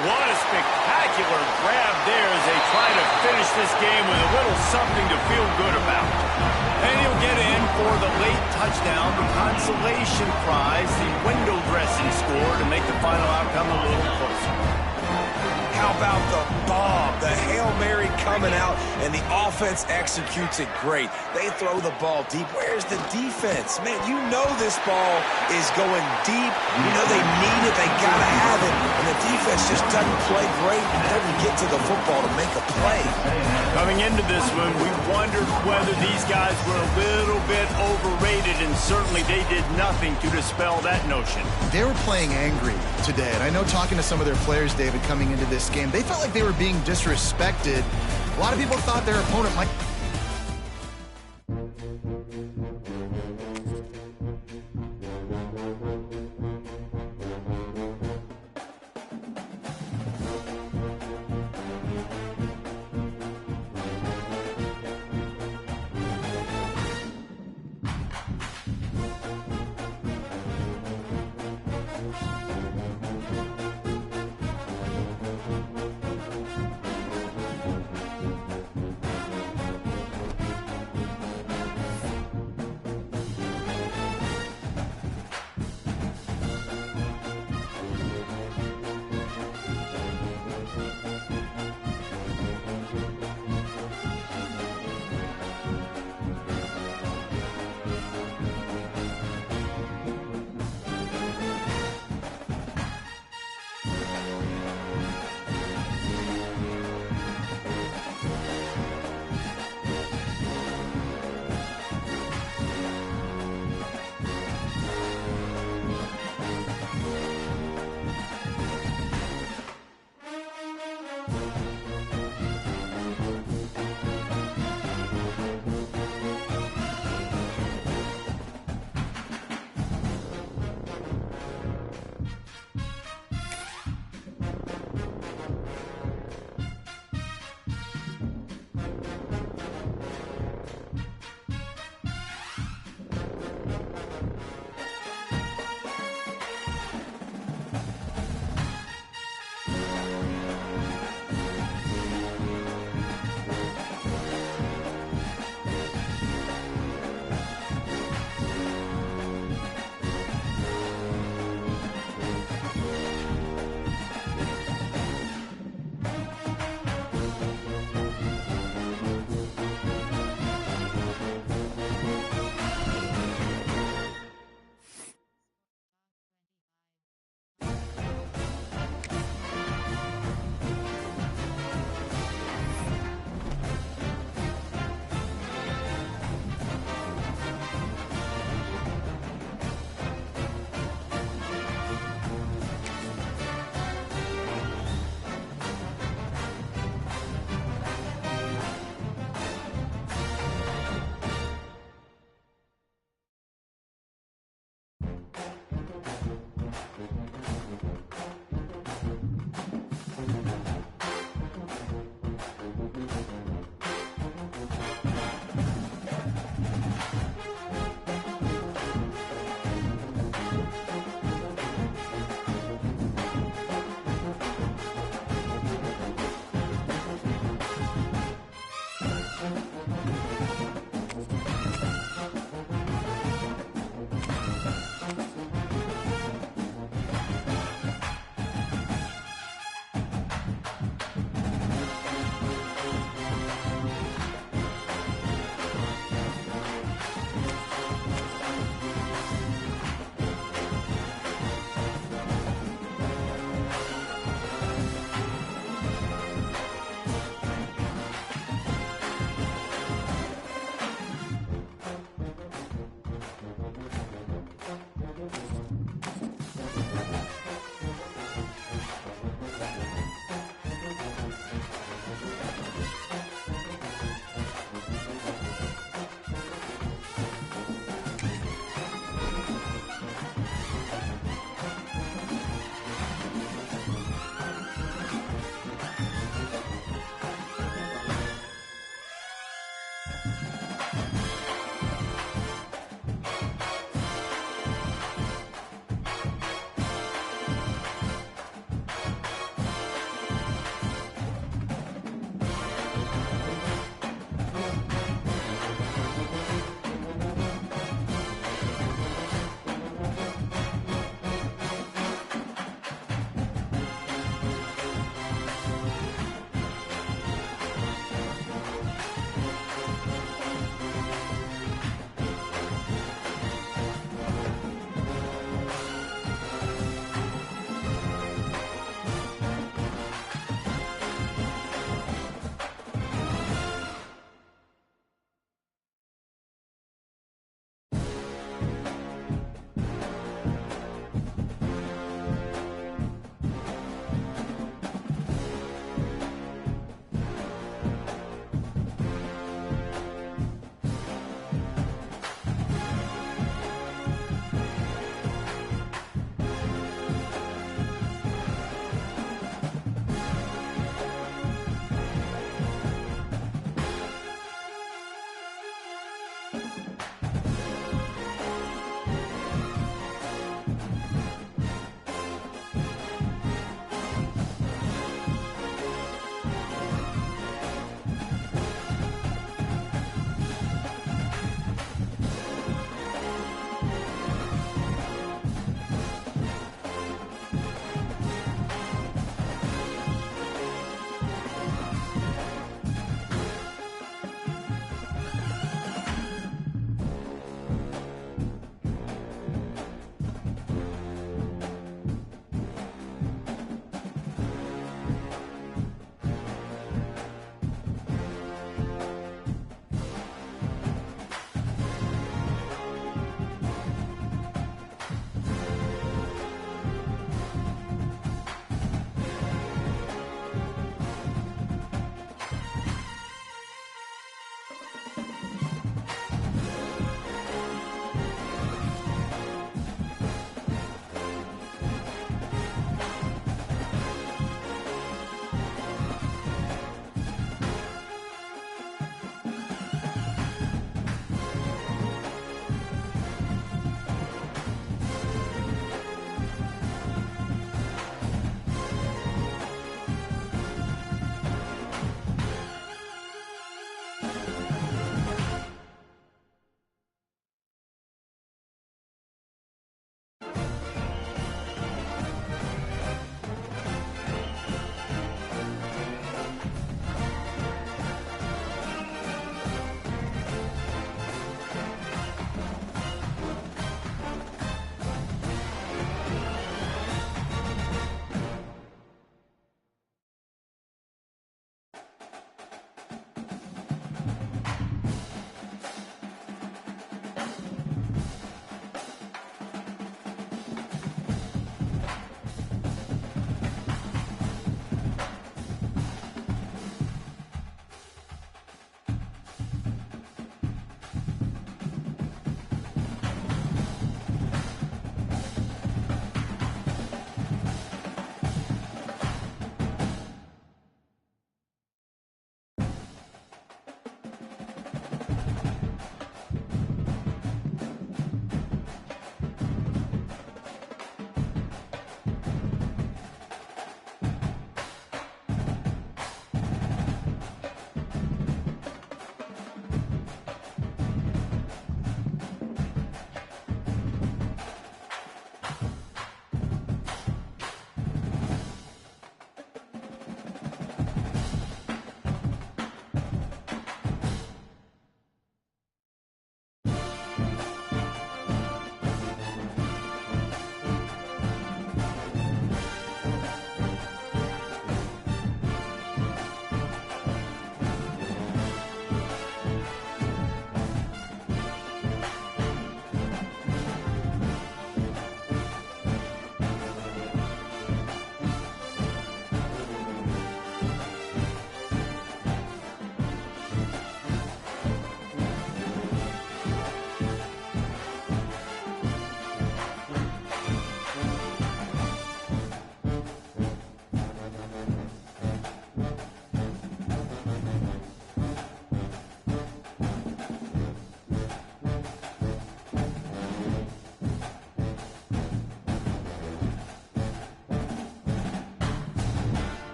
S1: What a spectacular grab there as they try to finish this game with a little something to feel good about. And he'll get in for the late touchdown, the consolation prize, the window dressing score to make the final outcome a little closer.
S2: How about the bomb, the Hail Mary coming out, and the offense executes it great. They throw the ball deep. Where's the defense? Man, you know this ball is going deep. You know they need it. They got to have it. And the defense just doesn't play great and doesn't get to the football to make a play.
S1: Coming into this one, we wondered whether these guys were a little bit overrated, and certainly they did nothing to dispel that notion.
S4: They were playing angry today, and I know talking to some of their players, David, coming into this game, they felt like they were being disrespected. A lot of people thought their opponent might...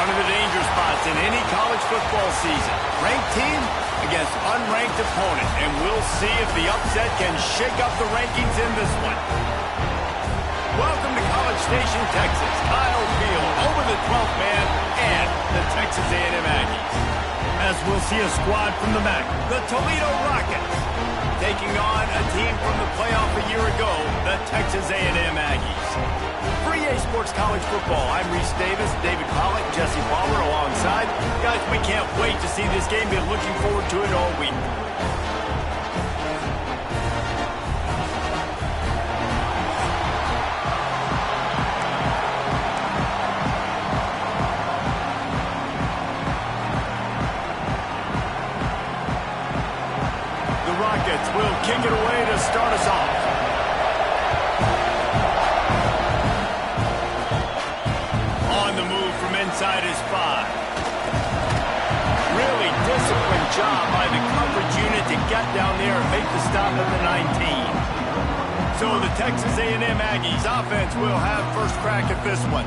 S1: one of the danger spots in any college football season. Ranked team against unranked opponent, and we'll see if the upset can shake up the rankings in this one. Welcome to College Station, Texas. Kyle Field over the 12th man and the Texas A&M Aggies. As we'll see a squad from the MAC, the Toledo Rockets, taking on a team from the playoff a year ago, the Texas A&M Aggies. For EA Sports College Football, I'm Reese Davis, David Pollock, Jesse Palmer alongside. Guys, we can't wait to see this game. Been looking forward to it all week. Will kick it away to start us off. On the move from inside his 5. Really disciplined job by the coverage unit to get down there and make the stop at the 19. So the Texas A&M Aggies offense will have first crack at this one.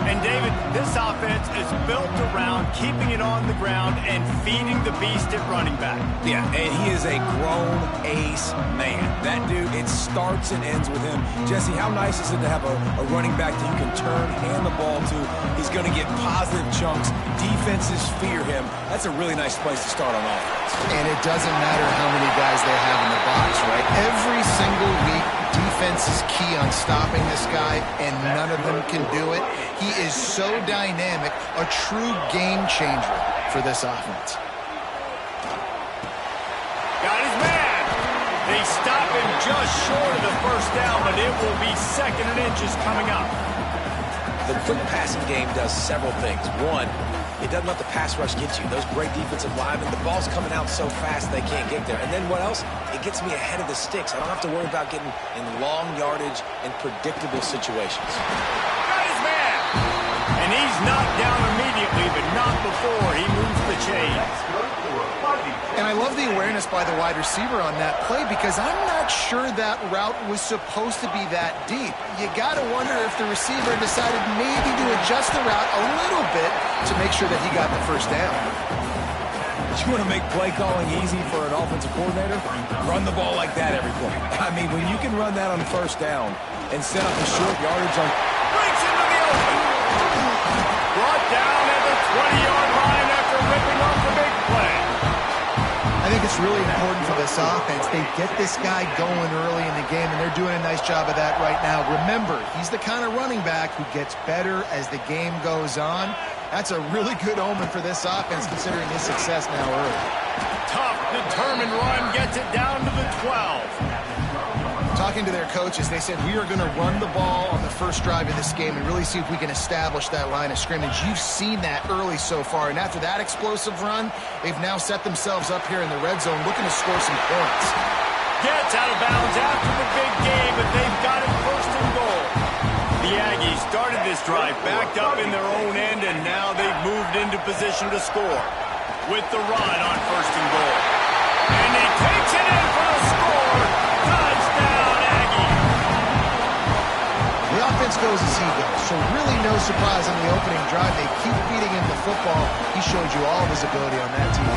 S1: And David, this offense is built around keeping it on the ground and feeding the beast at running back.
S2: Yeah, and he is a grown ace man. That dude, it starts and ends with him. Jesse, how nice is it to have a running back that you can turn, hand the ball to? He's going to get positive chunks. Defenses fear him. That's a really nice place to start on offense.
S4: And it doesn't matter how many guys they have in the box, right? Every single week, defense is key on stopping this guy, and none of them can do it. He is so dynamic, a true game changer for this offense.
S1: Got his man. They stop him just short of the first down, but it will be second and inches coming up.
S2: The quick passing game does several things. One, it doesn't let the pass rush get you. Those great defensive linemen, the ball's coming out so fast they can't get there. And then what else? It gets me ahead of the sticks. I don't have to worry about getting in long yardage and predictable situations.
S1: Got his man. And he's knocked down immediately, but not before he moves the chains.
S4: And I love the awareness by the wide receiver on that play because I'm not sure that route was supposed to be that deep. You got to wonder if the receiver decided maybe to adjust the route a little bit to make sure that he got the first down.
S2: You want to make play calling easy for an offensive coordinator? Run the ball like that every play. I mean, when you can run that on first down and set up a short yardage on...
S1: Breaks into the open. Brought down at the 20-yard line after ripping off the big play.
S4: I think it's really important for this offense. They get this guy going early in the game, and they're doing a nice job of that right now. Remember, he's the kind of running back who gets better as the game goes on. That's a really good omen for this offense, considering his success now early.
S1: Tough, determined run gets it down to the 12.
S4: Talking to their coaches, they said, we are going to run the ball on the first drive of this game and really see if we can establish that line of scrimmage. You've seen that early so far, and after that explosive run, they've now set themselves up here in the red zone looking to score some points.
S1: Gets out of bounds after the big game, but they've got it first and goal. The Aggies started this drive backed up in their own end, and now they've moved into position to score with the run on first and goal. And he takes it in for a score. Touchdown, Aggies.
S4: The offense goes as he goes, so really no surprise on the opening drive. They keep feeding him the football. He showed you all of his ability on that TV.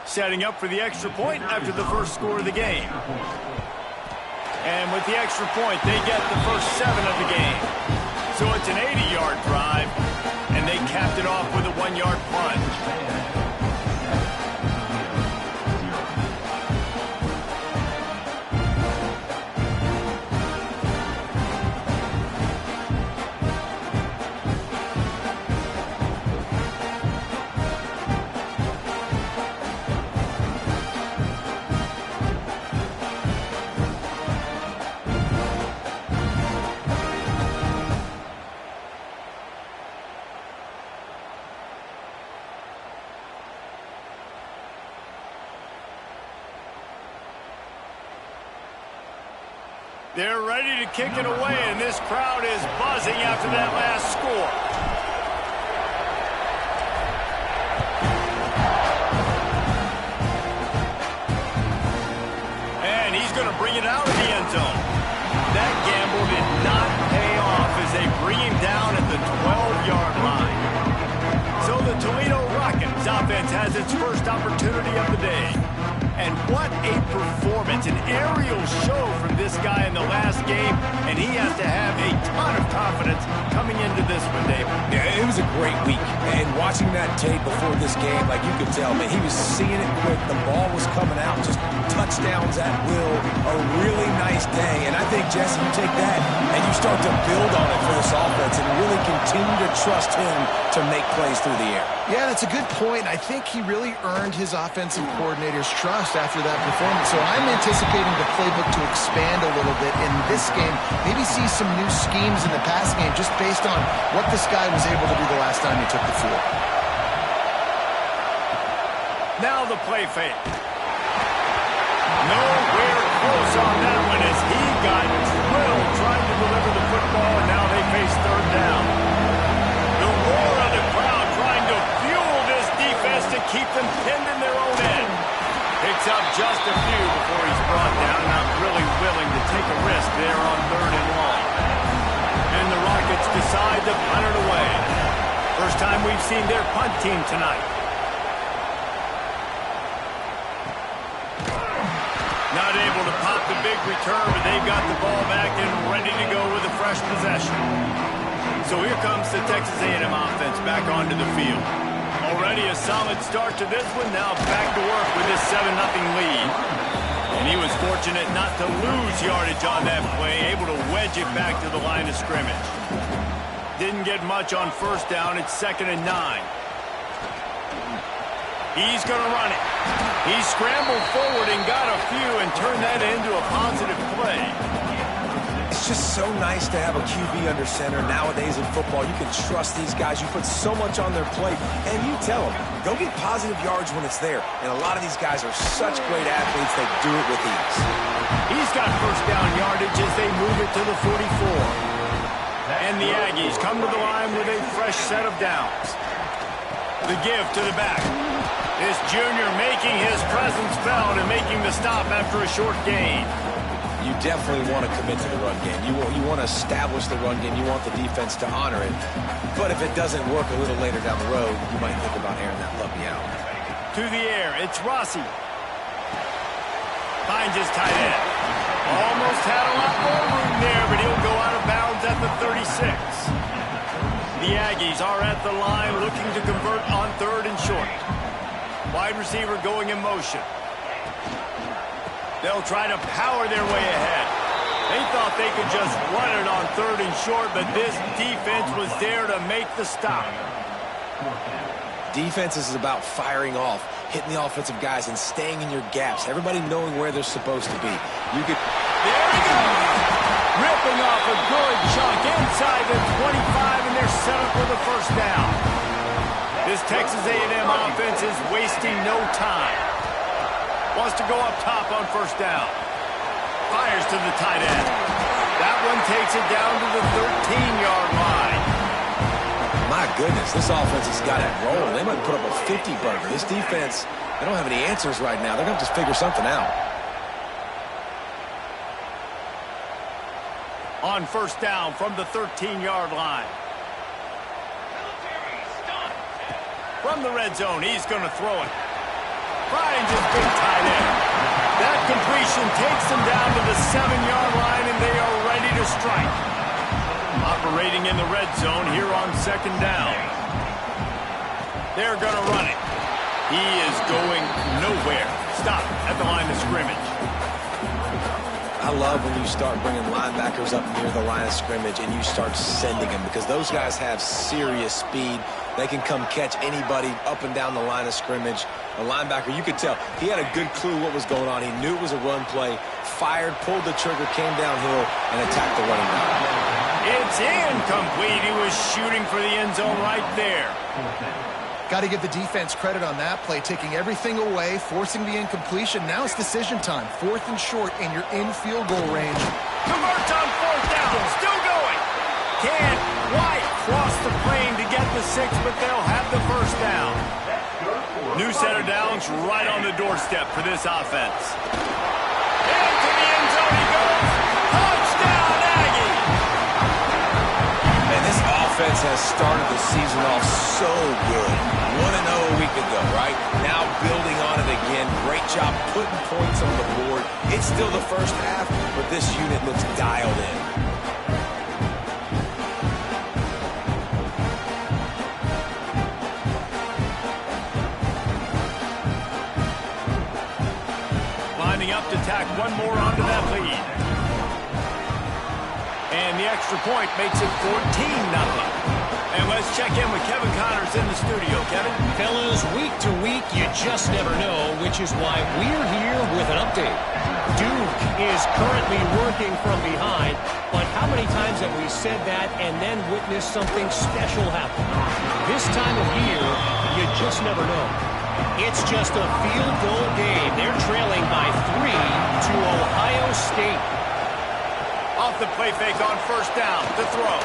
S1: Setting up for the extra point after the first score of the game. And with the extra point, they get the first 7 of the game. So it's an 80-yard drive, and they capped it off with a 1-yard plunge. They're ready to kick it away, and this crowd is buzzing after that last score. And he's going to bring it out of the end zone. That gamble did not pay off as they bring him down at the 12-yard line. So the Toledo Rockets offense has its first opportunity of the day. And what a performance, an aerial show from this guy in the last game, and he has to have a ton of confidence coming into this one, Dave.
S2: Yeah, it was a great week, and watching that tape before this game, like you could tell, man, he was seeing it quick. The ball was coming out, just touchdowns at will. A really nice day, and I think, Jesse, you take that and you start to build on it for this offense and really continue to trust him to make plays through the air.
S4: Yeah, that's a good point. I think he really earned his offensive coordinator's trust after that performance. So I'm anticipating the playbook to expand a little bit in this game. Maybe see some new schemes in the passing game just based on what this guy was able to do the last time he took the field.
S1: Now the play fake. Nowhere close on that one as he got drilled trying to deliver the football, and now they face third down. The roar of the crowd trying to fuel this defense to keep them pinned in their own end. Picks up just a few before he's brought down, not really willing to take a risk there on third and long. And the Rockets decide to punt it away. First time we've seen their punt team tonight. Not able to pop the big return, but they've got the ball back and ready to go with a fresh possession. So here comes the Texas A&M offense back onto the field. Already a solid start to this one, now back to work with this 7-0 lead. And he was fortunate not to lose yardage on that play, able to wedge it back to the line of scrimmage. Didn't get much on first down, it's 2nd and 9. He's going to run it. He scrambled forward and got a few and turned that into a positive play.
S2: It's just so nice to have a QB under center. Nowadays in football, you can trust these guys. You put so much on their plate, and you tell them, go get positive yards when it's there. And a lot of these guys are such great athletes, they do it with ease.
S1: He's got first down yardage as they move it to the 44. And the Aggies come to the line with a fresh set of downs. The give to the back. This junior making his presence felt and making the stop after a short gain.
S2: You definitely want to commit to the run game. You want to establish the run game. You want the defense to honor it. But if it doesn't work a little later down the road, you might think about airing that puppy out.
S1: To the air, it's Rossi. Finds his tight end. Almost had a lot more room there, but he'll go out of bounds at the 36. The Aggies are at the line looking to convert on third and short. Wide receiver going in motion. They'll try to power their way ahead. They thought they could just run it on third and short, but this defense was there to make the stop.
S2: Defense is about firing off, hitting the offensive guys, and staying in your gaps. Everybody knowing where they're supposed to be.
S1: There he goes! Ripping off a good chunk inside the 25, and they're set up for the first down. This Texas A&M offense is wasting no time. Wants to go up top on first down. Fires to the tight end. That one takes it down to the 13-yard line.
S2: My goodness, this offense has got it rolling. They might put up a 50-burger. This defense, they don't have any answers right now. They're going to have to figure something out.
S1: On first down from the 13-yard line. From the red zone, he's going to throw it. Finds his big tight end. That completion takes them down to the 7-yard line, and they are ready to strike. Operating in the red zone here on second down. They're going to run it. He is going nowhere. Stop at the line of scrimmage.
S2: I love when you start bringing linebackers up near the line of scrimmage and you start sending them, because those guys have serious speed. They can come catch anybody up and down the line of scrimmage. A linebacker, you could tell, he had a good clue what was going on. He knew it was a run play, fired, pulled the trigger, came downhill, and attacked the running back.
S1: It's incomplete. He was shooting for the end zone right there.
S4: Got to give the defense credit on that play, taking everything away, forcing the incompletion. Now it's decision time. 4th and short, and you're in field goal range.
S1: Converts on 4th down. Still going. Can White cross the plane to get the 6, but they'll have the 1st down. New set of downs right on the doorstep for this offense. Into the end zone he goes. Touchdown, Aggie!
S2: Man, this offense has started the season off so good. 1-0 a week ago, right? Now building on it again. Great job putting points on the board. It's still the first half, but this unit looks dialed in.
S1: Up to tack one more onto that lead. And the extra point makes it 14-0. And let's check in with Kevin Connors in the studio. Kevin?
S6: Fellas, week to week, you just never know, which is why we're here with an update. Duke is currently working from behind, but how many times have we said that and then witnessed something special happen? This time of year, you just never know. It's just a field goal game. They're trailing by 3 to Ohio State.
S1: Off the play fake on 1st down. The throw.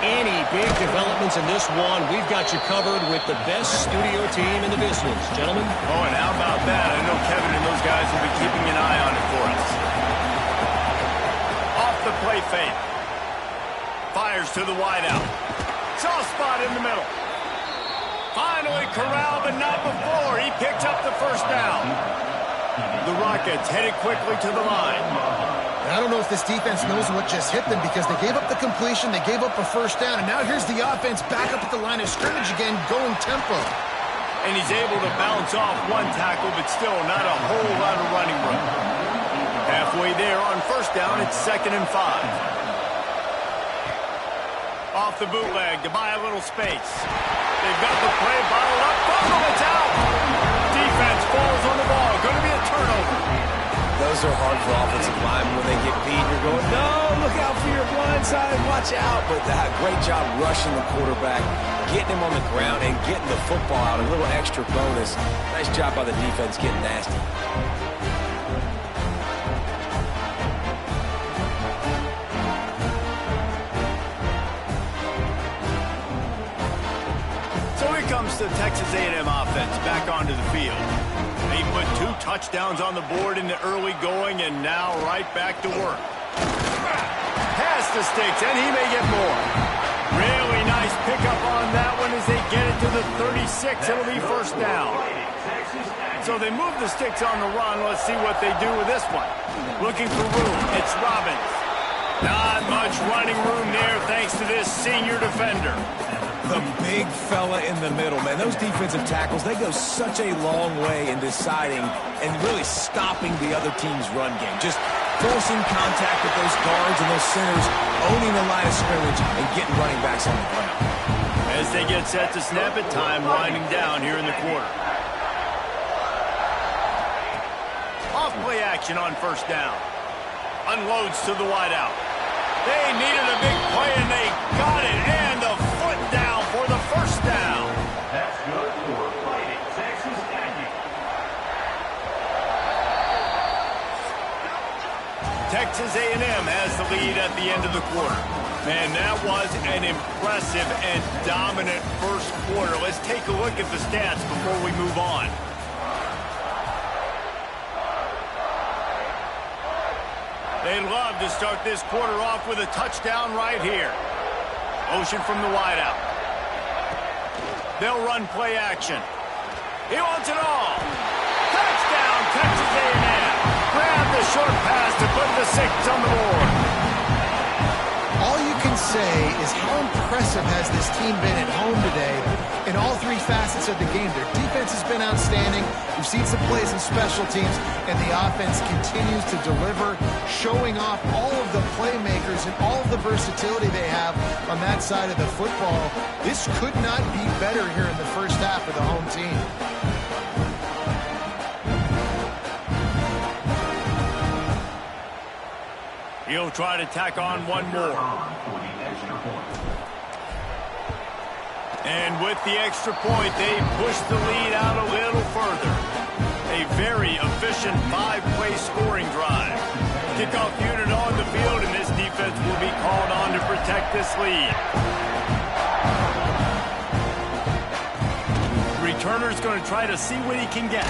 S6: Any big developments in this one, we've got you covered with the best studio team in the business, gentlemen.
S1: Oh, and how about that? I know Kevin and those guys will be keeping an eye on it for us. Off the play fake. Fires to the wideout. Soft spot in the middle. Finally corralled, but not before. He picked up the 1st down. The Rockets headed quickly to the line.
S4: I don't know if this defense knows what just hit them because they gave up the completion, they gave up a 1st down, and now here's the offense back up at the line of scrimmage again, going tempo.
S1: And he's able to bounce off one tackle, but still not a whole lot of running room. Halfway there on 1st down, it's 2nd and 5. Off the bootleg to buy a little space. They've got the play bottled up. Fumble, it's out. Defense falls on the ball. Going to be a turnover.
S2: Those are hard for offensive linemen when they get beat. You're going, no, look out for your blind side. Watch out. But great job rushing the quarterback, getting him on the ground, and getting the football out. A little extra bonus. Nice job by the defense getting nasty.
S1: Comes the Texas A&M offense back onto the field. They put 2 touchdowns on the board in the early going, and now right back to work. Pass the sticks, and he may get more. Really nice pickup on that one as they get it to the 36. It'll be 1st down. So they move the sticks on the run. Let's see what they do with this one. Looking for room. It's Robbins. Not much running room there thanks to this senior defender.
S2: The big fella in the middle, man. Those defensive tackles, they go such a long way in deciding and really stopping the other team's run game. Just forcing contact with those guards and those centers, owning the line of scrimmage, and getting running backs on the ground.
S1: As they get set to snap it, time winding down here in the quarter. Off play action on 1st down. Unloads to the wideout. They needed a big play, and they got it. And the foot down for the 1st down.
S5: That's good for Fighting Texas Aggies.
S1: Texas A&M has the lead at the end of the quarter. And that was an impressive and dominant 1st quarter. Let's take a look at the stats before we move on. They love to start this quarter off with a touchdown right here. Motion from the wideout. They'll run play action. He wants it all. Touchdown, Texas A&M. Grab the short pass to put the 6 on the board.
S4: All you can say is how impressive has this team been at home today in all 3 facets of the game. Their defense has been outstanding. We've seen some plays in special teams, and the offense continues to deliver, showing off all of the playmakers and all of the versatility they have on that side of the football. This could not be better here in the 1st half of the home team.
S1: He'll try to tack on one more. And with the extra point, they push the lead out a little further. A very efficient 5-play scoring drive. Kickoff unit on the field, and this defense will be called on to protect this lead. Returner's going to try to see what he can get.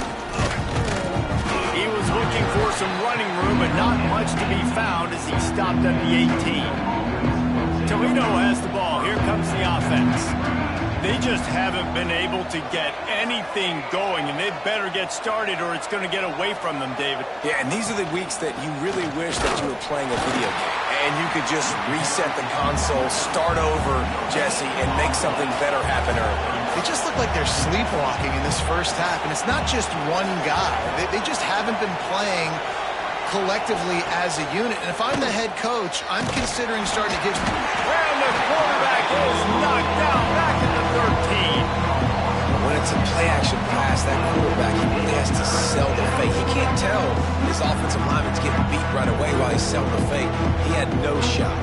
S1: He was looking for some running room, but not much to be found as he stopped at the 18. Toledo has the ball. Here comes the offense. They just haven't been able to get anything going, and they better get started or it's going to get away from them, David.
S2: Yeah, and these are the weeks that you really wish that you were playing a video game. And you could just reset the console, start over, Jesse, and make something better happen early.
S4: They just look like they're sleepwalking in this first half, and it's not just one guy. They just haven't been playing collectively as a unit. And if I'm the head coach, I'm considering starting to give...
S1: And the quarterback is knocked down back at the 13.
S2: When it's a play-action pass, that quarterback, he really has to sell the fake. He can't tell his offensive lineman's getting beat right away while he's selling the fake. He had no shot.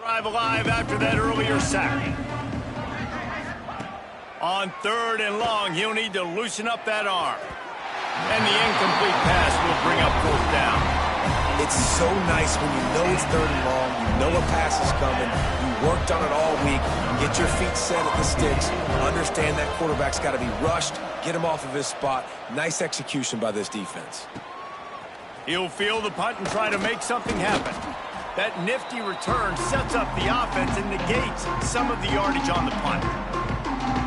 S1: Drive alive after that earlier sack. On 3rd and long, he'll need to loosen up that arm. And the incomplete pass will bring up 4th down.
S2: It's so nice when you know it's 3rd and long, you know a pass is coming, you worked on it all week, get your feet set at the sticks, understand that quarterback's got to be rushed, get him off of his spot. Nice execution by this defense.
S1: He'll field the punt and try to make something happen. That nifty return sets up the offense and negates some of the yardage on the punt.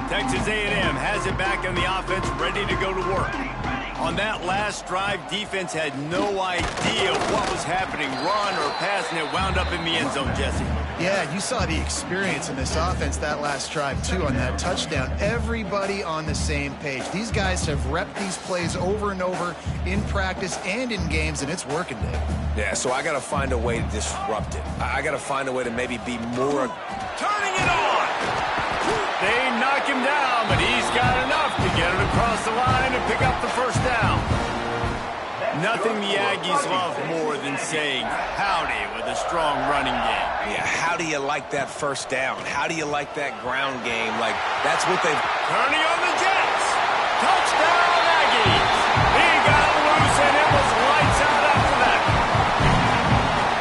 S1: Texas A&M has it back in the offense, ready to go to work. On that last drive, defense had no idea what was happening, run or pass, and it wound up in the end zone, Jesse.
S4: Yeah, you saw the experience in this offense that last drive, too, on that touchdown. Everybody on the same page. These guys have repped these plays over and over in practice and in games, and it's working, Dave.
S2: Yeah, so I got to find a way to disrupt it. I got to find a way to maybe be more...
S1: Turning it on! They knock him down, but he's got enough to get it across the line and pick up the 1st down. Nothing the Aggies love more than saying howdy with a strong running game.
S2: Yeah, how do you like that 1st down? How do you like that ground game? Like, that's what they've...
S1: Turning on the Jets. Touchdown, Aggies. He got loose, and it was lights out after that.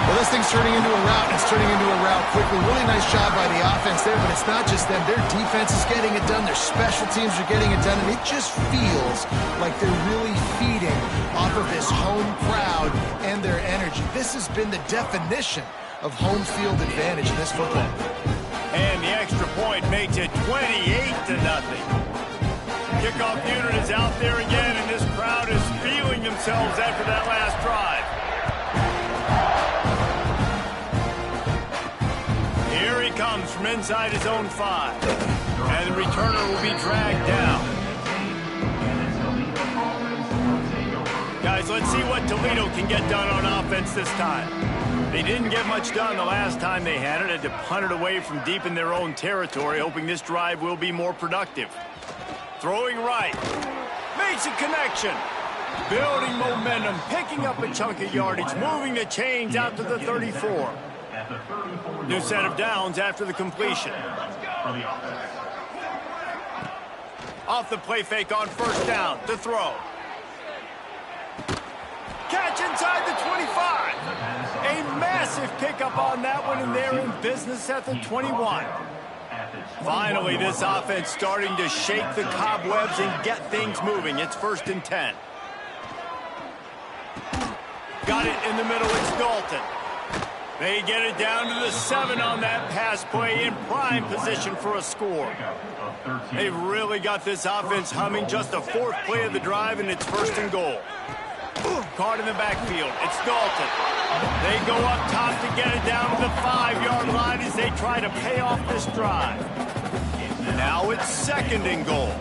S4: Well, this thing's turning into a route, and it's turning into a route quickly. Really nice job by the offense there, but it's not just them. Their defense is getting it done. Their special teams are getting it done, and it just feels like they're really feeding off of this home crowd and their energy. This has been the definition of home field advantage in this football.
S1: And the extra point makes it 28-0. Kickoff unit is out there again, and this crowd is feeling themselves after that last drive. Here he comes from inside his own 5. And the returner will be dragged down. Guys, let's see what Toledo can get done on offense this time. They didn't get much done the last time they had it. Had to punt it away from deep in their own territory, hoping this drive will be more productive. Throwing right. Makes a connection. Building momentum, picking up a chunk of yardage, moving the chains out to the 34. New set of downs after the completion. Off the play fake on first down to throw. Catch inside the 25. A massive pickup on that one, and they're in business at the 21. Finally, this offense starting to shake the cobwebs and get things moving. It's 1st and 10. Got it in the middle. It's Dalton. They get it down to the 7 on that pass play, in prime position for a score. They've really got this offense humming. Just a 4th play of the drive, and it's 1st and goal. Caught in the backfield. It's Dalton. They go up top to get it down to the 5-yard line as they try to pay off this drive. Now it's 2nd and goal.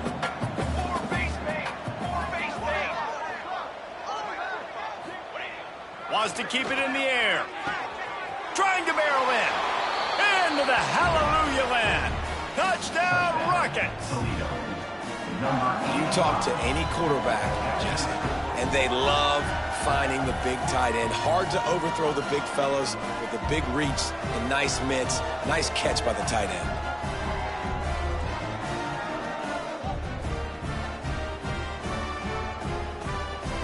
S1: Wants to keep it in the air. Trying to barrel in. Into the hallelujah land. Touchdown Rockets.
S2: You talk to any quarterback, Jesse, and they love finding the big tight end. Hard to overthrow the big fellas with the big reach and nice mitts. Nice catch by the tight end.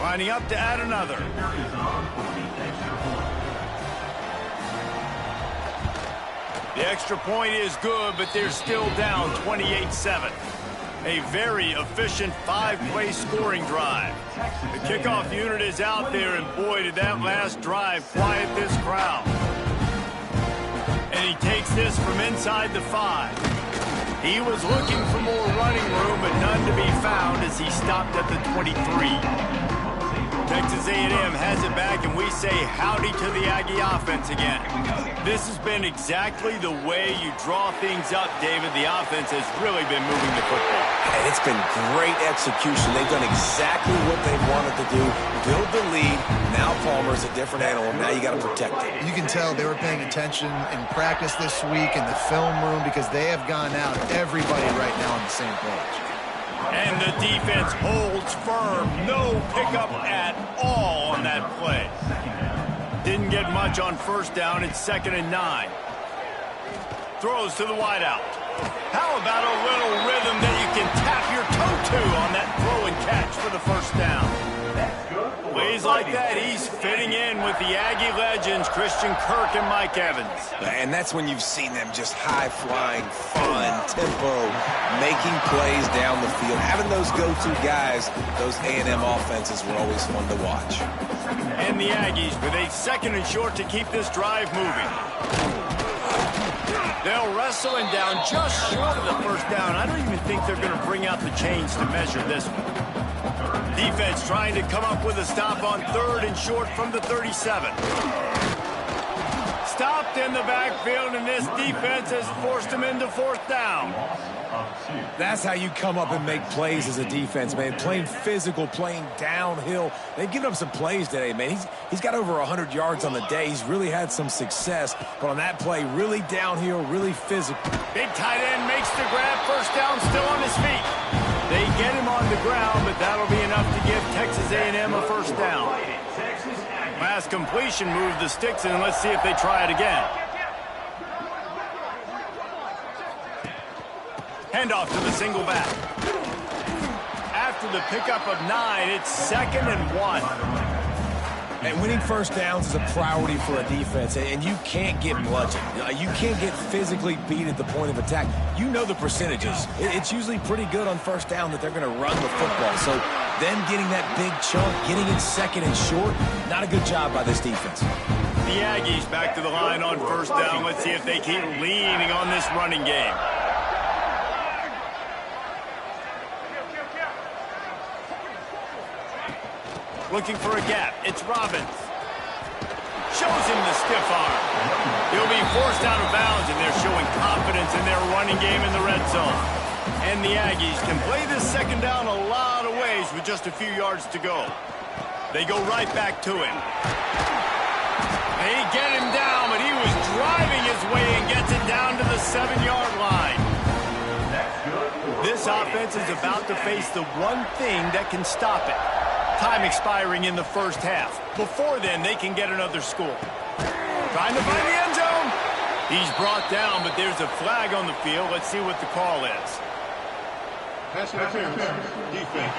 S1: Lining up to add another. The extra point is good, but they're still down 28-7. A very efficient 5-play scoring drive. The kickoff unit is out there, and boy, did that last drive quiet this crowd. And he takes this from inside the 5. He was looking for more running room, but none to be found as he stopped at the 23. Texas A&M has it back, and we say howdy to the Aggie offense again. This has been exactly the way you draw things up, David. The offense has really been moving the football.
S2: And it's been great execution. They've done exactly what they've wanted to do. Build the lead. Now Palmer's a different animal. Now you got to protect it.
S4: You can tell they were paying attention in practice this week in the film room because they have gone out, everybody right now on the same page.
S1: And the defense holds firm. No pickup at all on that play. Didn't get much on first down. It's 2nd and 9. Throws to the wideout. How about a little rhythm that you can tap your toe to on that throw and catch for the first down? Plays like that, he's fitting in with the Aggie legends, Christian Kirk and Mike Evans.
S2: And that's when you've seen them just high-flying, fun, tempo, making plays down the field. Having those go-to guys, those A&M offenses were always fun to watch.
S1: And the Aggies with a 2nd and short to keep this drive moving. They'll wrestle him down just short of the first down. I don't even think they're going to bring out the chains to measure this one. Defense trying to come up with a stop on 3rd and short from the 37. Stopped in the backfield, and this defense has forced him into 4th down.
S2: That's how you come up and make plays as a defense, man. Playing physical, playing downhill. They've given up some plays today, man. He's got over 100 yards on the day. He's really had some success. But on that play, really downhill, really physical.
S1: Big tight end makes the grab. First down, still on his feet. They get him on the ground, but that'll be enough to give Texas A&M a first down. Last completion moved the sticks in, and let's see if they try it again. Handoff to the single back. After the pickup of 9, it's 2nd and 1.
S2: And winning first downs is a priority for a defense, and you can't get bludgeoned. You can't get physically beat at the point of attack. You know the percentages. It's usually pretty good on first down that they're going to run the football. So them getting that big chunk, getting it second and short, not a good job by this defense.
S1: The Aggies back to the line on first down. Let's see if they keep leaning on this running game. Looking for a gap. It's Robbins. Shows him the stiff arm. He'll be forced out of bounds, and they're showing confidence in their running game in the red zone. And the Aggies can play this second down a lot of ways with just a few yards to go. They go right back to him. They get him down, but he was driving his way and gets it down to the 7-yard line. This offense is about to face the one thing that can stop it. Time expiring in the first half. Before then, they can get another score. Trying to find the end zone. He's brought down, but there's a flag on the field. Let's see what the call is.
S5: Pass interference. Defense.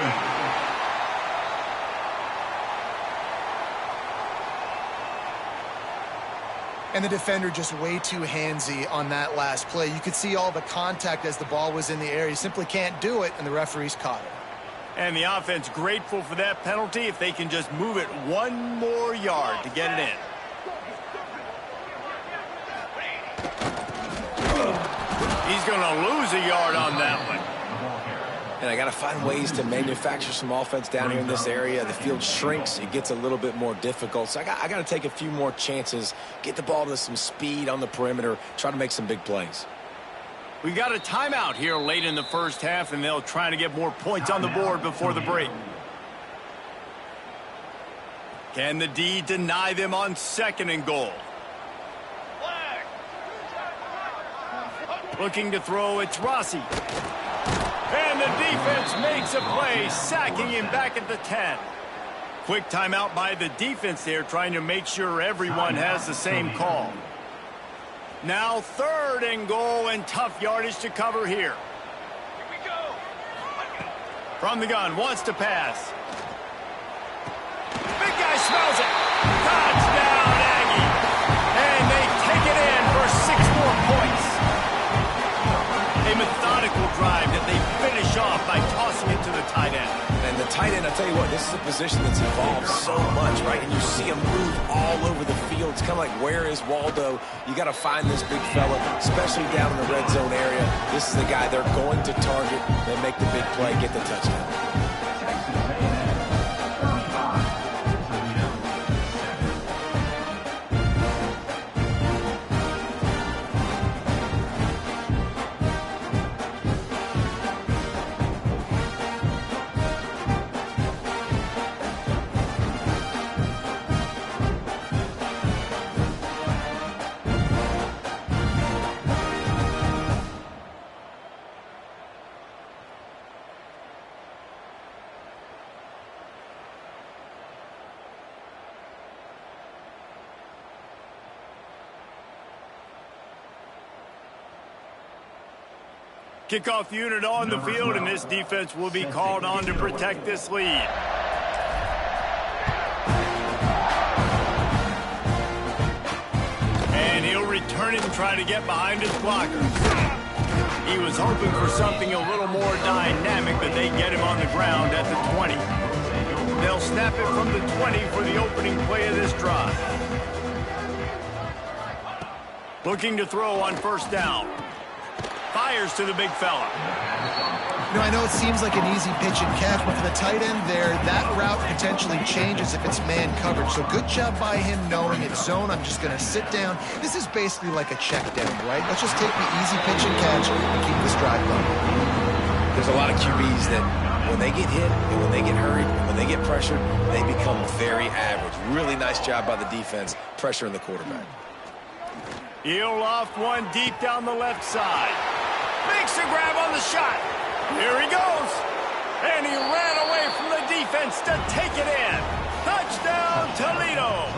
S4: And the defender just way too handsy on that last play. You could see all the contact as the ball was in the air. You simply can't do it, and the referees caught it.
S1: And the offense grateful for that penalty if they can just move it one more yard to get it in. He's going to lose a yard on that one.
S2: And I got to find ways to manufacture some offense down here in this area. The field shrinks. It gets a little bit more difficult. So I got to take a few more chances, get the ball to some speed on the perimeter, try to make some big plays.
S1: We got a timeout here late in the first half, and they'll try to get more points on the board before the break. Can the D deny them on 2nd and goal? Looking to throw, it's Rossi. And the defense makes a play, sacking him back at the 10. Quick timeout by the defense there, trying to make sure everyone has the same call. Now 3rd and goal, and tough yardage to cover here. From the gun, wants to pass. Big guy smells it. Touchdown, Aggie. And they take it in for 6 more points. A methodical drive that they finish off by tossing it to the tight end.
S2: And the tight end, I tell you what, this is a position that's evolved so much, right? And you see him move all over the field. It's kind of like, where is Waldo? You got to find this big fella, especially down in the red zone area. This is the guy they're going to target. They make the big play, get the touchdown.
S1: Kickoff unit on the field, and this defense will be called on to protect this lead. And he'll return it and try to get behind his blockers. He was hoping for something a little more dynamic, but they get him on the ground at the 20. They'll snap it from the 20 for the opening play of this drive. Looking to throw on 1st down. Fires to the big fella.
S4: You know, I know it seems like an easy pitch and catch, but for the tight end there, that route potentially changes if it's man coverage. So good job by him knowing it's zone. I'm just going to sit down. This is basically like a check down, right? Let's just take the easy pitch and catch and keep this drive going.
S2: There's a lot of QBs that when they get hit and when they get hurried, when they get pressured, they become very average. Really nice job by the defense, pressuring the quarterback.
S1: He'll loft one deep down the left side. Makes a grab on the shot. Here he goes. And he ran away from the defense to take it in. Touchdown, Toledo.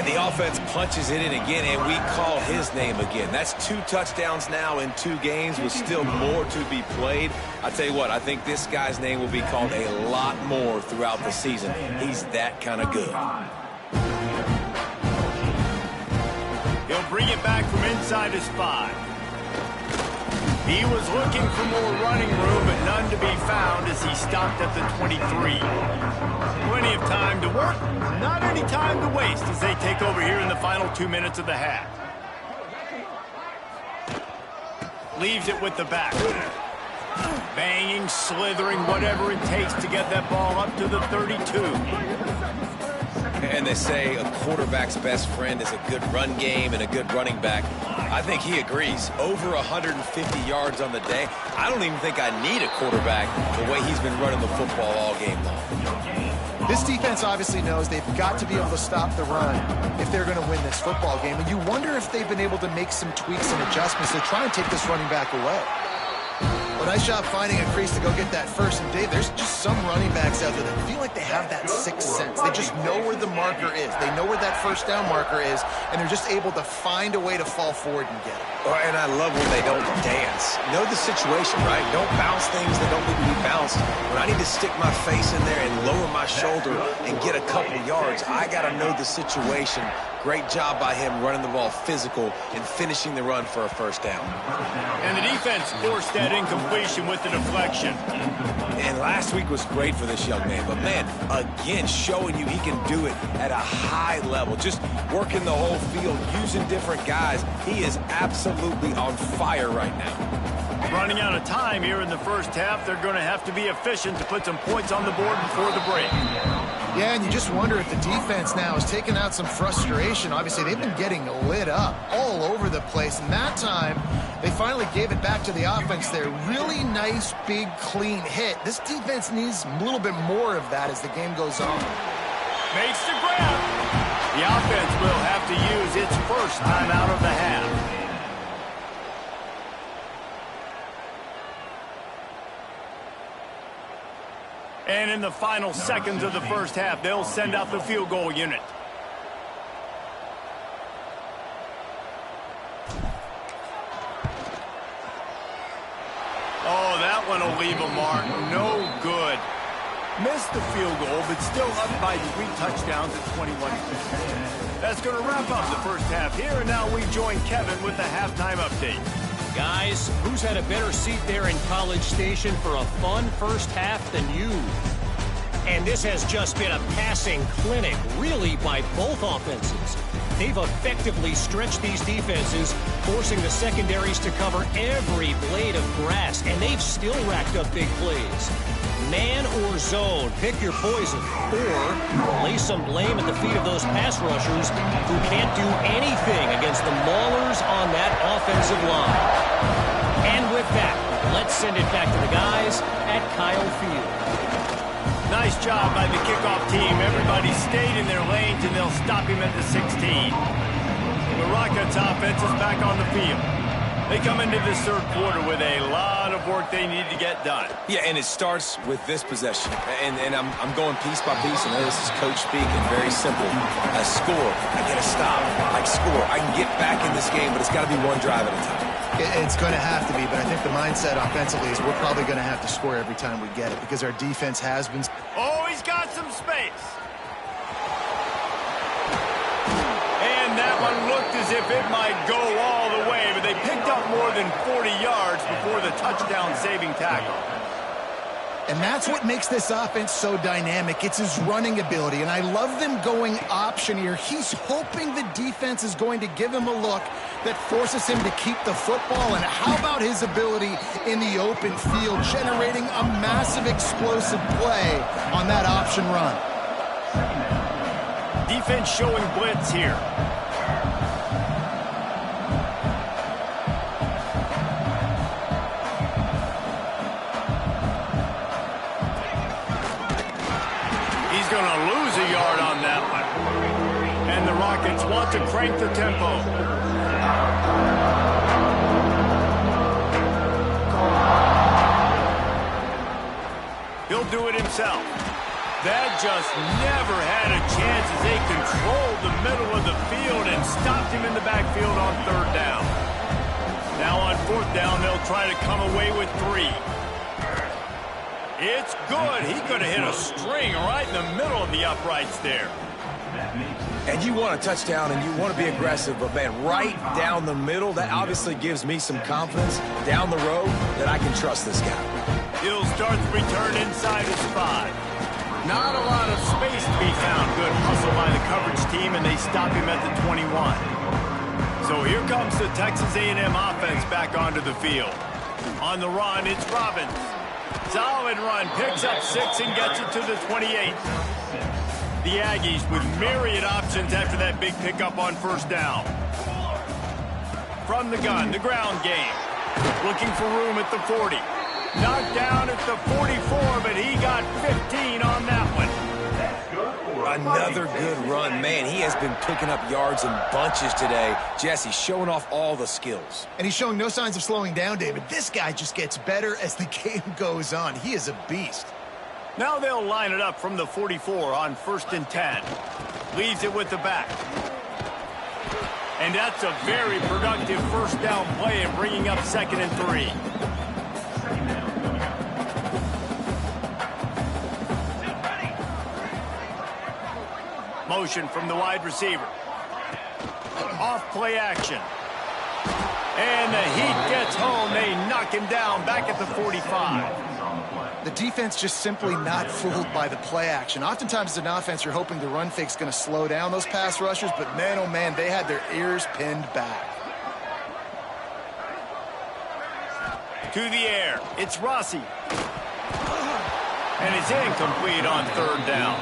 S2: And the offense punches it in again, and we call his name again. That's 2 touchdowns now in 2 games with still more to be played. I tell you what, I think this guy's name will be called a lot more throughout the season. He's that kind of good.
S1: He'll bring it back from inside his 5. He was looking for more running room, but none to be found as he stopped at the 23. Plenty of time to work, not any time to waste as they take over here in the final 2 minutes of the half. Leaves it with the back. Banging, slithering, whatever it takes to get that ball up to the 32.
S2: And they say a quarterback's best friend is a good run game and a good running back. I think he agrees. Over 150 yards on the day. I don't even think I need a quarterback the way he's been running the football all game long.
S4: This defense obviously knows they've got to be able to stop the run if they're going to win this football game. And you wonder if they've been able to make some tweaks and adjustments to try and take this running back away. Well, nice job finding a crease to go get that first. And Dave, there's just some running backs out there that feel like they have that sixth sense. They just know where the marker is. They know where that first down marker is, and they're just able to find a way to fall forward and get it.
S2: And I love when they don't dance. Know the situation, right? Don't bounce things that don't need to be bounced. When I need to stick my face in there and lower my shoulder and get a couple of yards, I got to know the situation. Great job by him running the ball physical and finishing the run for a first down.
S1: And the defense forced that incompletion with the deflection.
S2: And last week was great for this young man. But, man, again, showing you he can do it at a high level. Just working the whole field, using different guys. He is absolutely on fire right now.
S1: Running out of time here in the first half. They're going to have to be efficient to put some points on the board before the break.
S4: Yeah, and you just wonder if the defense now is taking out some frustration. Obviously, they've been getting lit up all over the place. And that time, they finally gave it back to the offense there. Really nice, big, clean hit. This defense needs a little bit more of that as the game goes on.
S1: Makes the grab. The offense will have to use its first time out of the half. And in the final seconds of the first half, they'll send out the field goal unit. Oh, that one will leave a mark. No good. Missed the field goal, but still up by 3 touchdowns at 21. That's going to wrap up the first half here, and now we join Kevin with the halftime update.
S6: Guys, who's had a better seat there in College Station for a fun first half than you? And this has just been a passing clinic, really, by both offenses. They've effectively stretched these defenses, forcing the secondaries to cover every blade of grass, and they've still racked up big plays. Man or zone, pick your poison, or lay some blame at the feet of those pass rushers who can't do anything against the maulers on that offensive line. And with that, let's send it back to the guys at Kyle Field.
S1: Nice job by the kickoff team. Everybody stayed in their lanes, and they'll stop him at the 16. The Rockets offense is back on the field. They come into this third quarter with a lot of work they need to get done.
S2: Yeah, and it starts with this possession. And I'm going piece by piece, and this is coach speaking. Very simple. I score. I get a stop. I score. I can get back in this game, but it's got to be one drive at a time.
S4: It's going to have to be, but I think the mindset offensively is we're probably going to have to score every time we get it because our defense has been...
S1: Oh, he's got some space. And that one looked as if it might go all the way, but they picked up more than 40 yards before the touchdown-saving tackle.
S4: And that's what makes this offense so dynamic. It's his running ability, and I love them going option here. He's hoping the defense is going to give him a look that forces him to keep the football. And how about his ability in the open field, generating a massive explosive play on that option run?
S1: Defense showing blitz here. He's going to lose a yard on that one. And the Rockets want to crank the tempo. He'll do it himself. That just never had a chance as they controlled the middle of the field and stopped him in the backfield on third down. Now on fourth down, they'll try to come away with 3. It's good. He could have hit a string right in the middle of the uprights there.
S2: And you want a touchdown and you want to be aggressive, but man, right down the middle, that obviously gives me some confidence down the road that I can trust this guy.
S1: He'll start the return inside his 5. Not a lot of space to be found. Good hustle by the coverage team, and they stop him at the 21. So here comes the Texas A&M offense back onto the field. On the run, it's Robbins. Solid run, picks up 6 and gets it to the 28. The Aggies with myriad options after that big pickup on first down. From the gun, the ground game. Looking for room at the 40. Knocked down at the 44, but he got 15 on that one.
S2: Another good run. Man, he has been picking up yards in bunches today. Jesse showing off all the skills.
S4: And he's showing no signs of slowing down, David. This guy just gets better as the game goes on. He is a beast.
S1: Now they'll line it up from the 44 on 1st and 10. Leaves it with the back. And that's a very productive first down play and bringing up 2nd and 3. Motion from the wide receiver. Off play action. And the heat gets home. They knock him down back at the 45.
S4: The defense just simply not fooled by the play action. Oftentimes as an offense, you're hoping the run fake's going to slow down those pass rushers, but man, oh man, they had their ears pinned back.
S1: To the air. It's Rossi. And it's incomplete on 3rd down.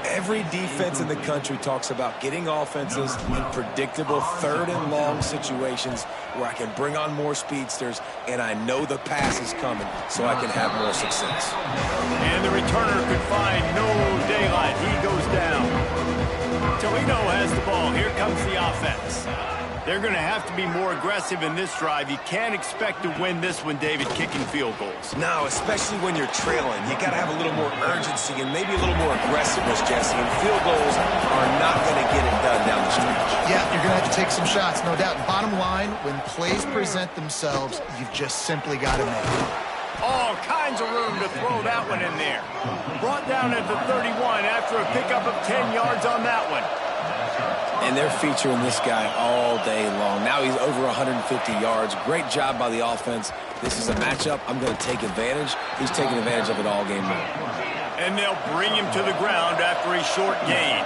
S2: Every defense in the country talks about getting offenses in predictable 3rd and long situations where I can bring on more speedsters and I know the pass is coming so I can have more success.
S1: And the returner could find no daylight. He goes down. Toledo has the ball. Here comes the offense. They're going to have to be more aggressive in this drive. You can't expect to win this one, David, kicking field goals.
S2: No, especially when you're trailing. You got to have a little more urgency and maybe a little more aggressiveness, Jesse. And field goals are not going to get it done down the stretch.
S4: Yeah, you're going to have to take some shots, no doubt. Bottom line, when plays present themselves, you've just simply got to make it.
S1: All kinds of room to throw that one in there. Brought down at the 31 after a pickup of 10 yards on that one.
S2: And they're featuring this guy all day long. Now he's over 150 yards. Great job by the offense. This is a matchup I'm going to take advantage. He's taking advantage of it all game long.
S1: And they'll bring him to the ground after a short gain.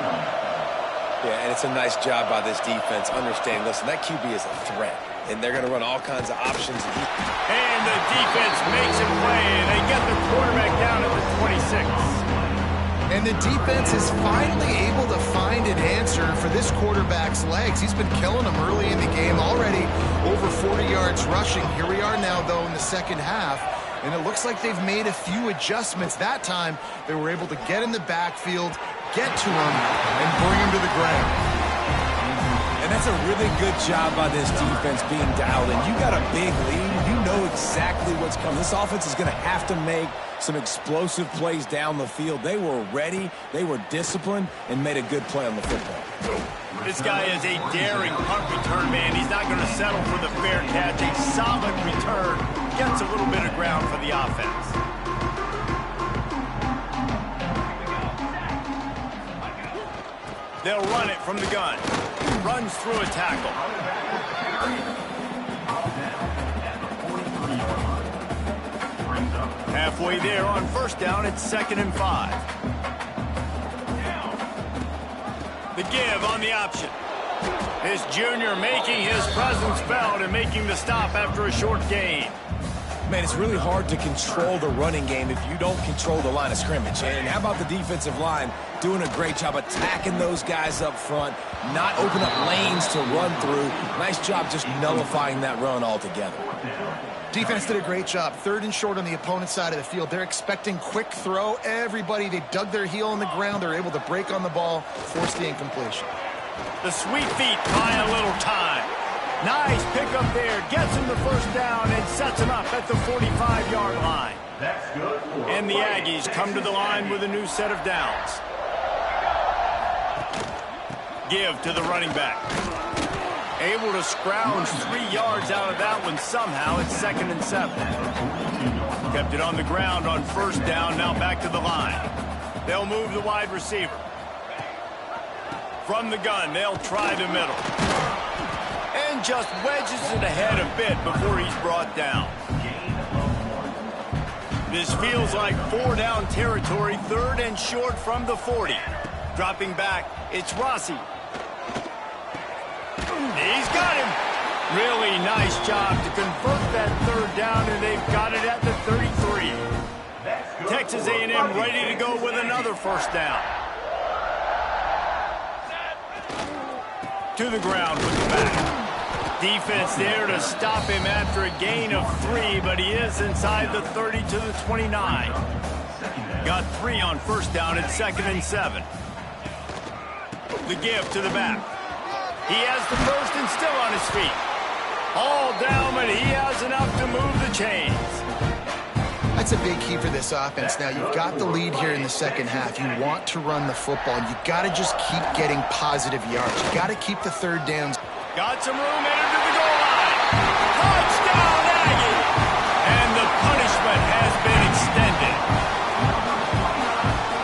S2: Yeah, and it's a nice job by this defense. Understand, listen, that QB is a threat. And they're going to run all kinds of options.
S1: And the defense makes it play, and they get the quarterback down at the 26.
S4: And the defense is finally able to find an answer for this quarterback's legs. He's been killing them early in the game, already over 40 yards rushing. Here we are now, though, in the second half. And it looks like they've made a few adjustments. That time, they were able to get in the backfield, get to him, and bring him to the ground.
S2: And that's a really good job by this defense being dialed in. You got a big lead. You know exactly what's coming. This offense is going to have to make some explosive plays down the field. They were ready, they were disciplined, and made a good play on the football.
S1: This guy is a daring punt return man. He's not going to settle for the fair catch. A solid return. Gets a little bit of ground for the offense. They'll run it from the gun. Runs through a tackle. Halfway there on first down, it's 2nd and 5. The give on the option. This junior making his presence felt and making the stop after a short gain.
S2: Man, it's really hard to control the running game if you don't control the line of scrimmage. And how about the defensive line doing a great job attacking those guys up front, not open up lanes to run through. Nice job just nullifying that run altogether.
S4: Defense did a great job. 3rd and short on the opponent's side of the field. They're expecting quick throw. Everybody, they dug their heel on the ground. They're able to break on the ball, force the incompletion.
S1: The sweet feet buy a little time. Nice pickup there. Gets him the first down and sets him up at the 45-yard line.
S5: That's good for
S1: And the Aggies come to the line with a new set of downs. Give to the running back. Able to scrounge 3 yards out of that one somehow. It's 2nd and 7. Kept it on the ground on 1st down. Now back to the line. They'll move the wide receiver. From the gun, they'll try the middle. And just wedges it ahead a bit before he's brought down. This feels like 4-down territory, 3rd and short from the 40. Dropping back, it's Rossi. He's got him. Really nice job to convert that 3rd down, and they've got it at the 33. Texas A&M ready to go with another 1st down. To the ground with the back. Defense there to stop him after a gain of 3, but he is inside the 30 to the 29. Got 3 on 1st down at 2nd and 7. The give to the back. He has the 1st and still on his feet. All down, but he has enough to move the chains.
S4: That's a big key for this offense. Now, you've got the lead here in the 2nd half. You want to run the football. You got to just keep getting positive yards. You got to keep the 3rd downs.
S1: Got some room, entered to the goal line. Touchdown, Aggie! And the punishment has been extended.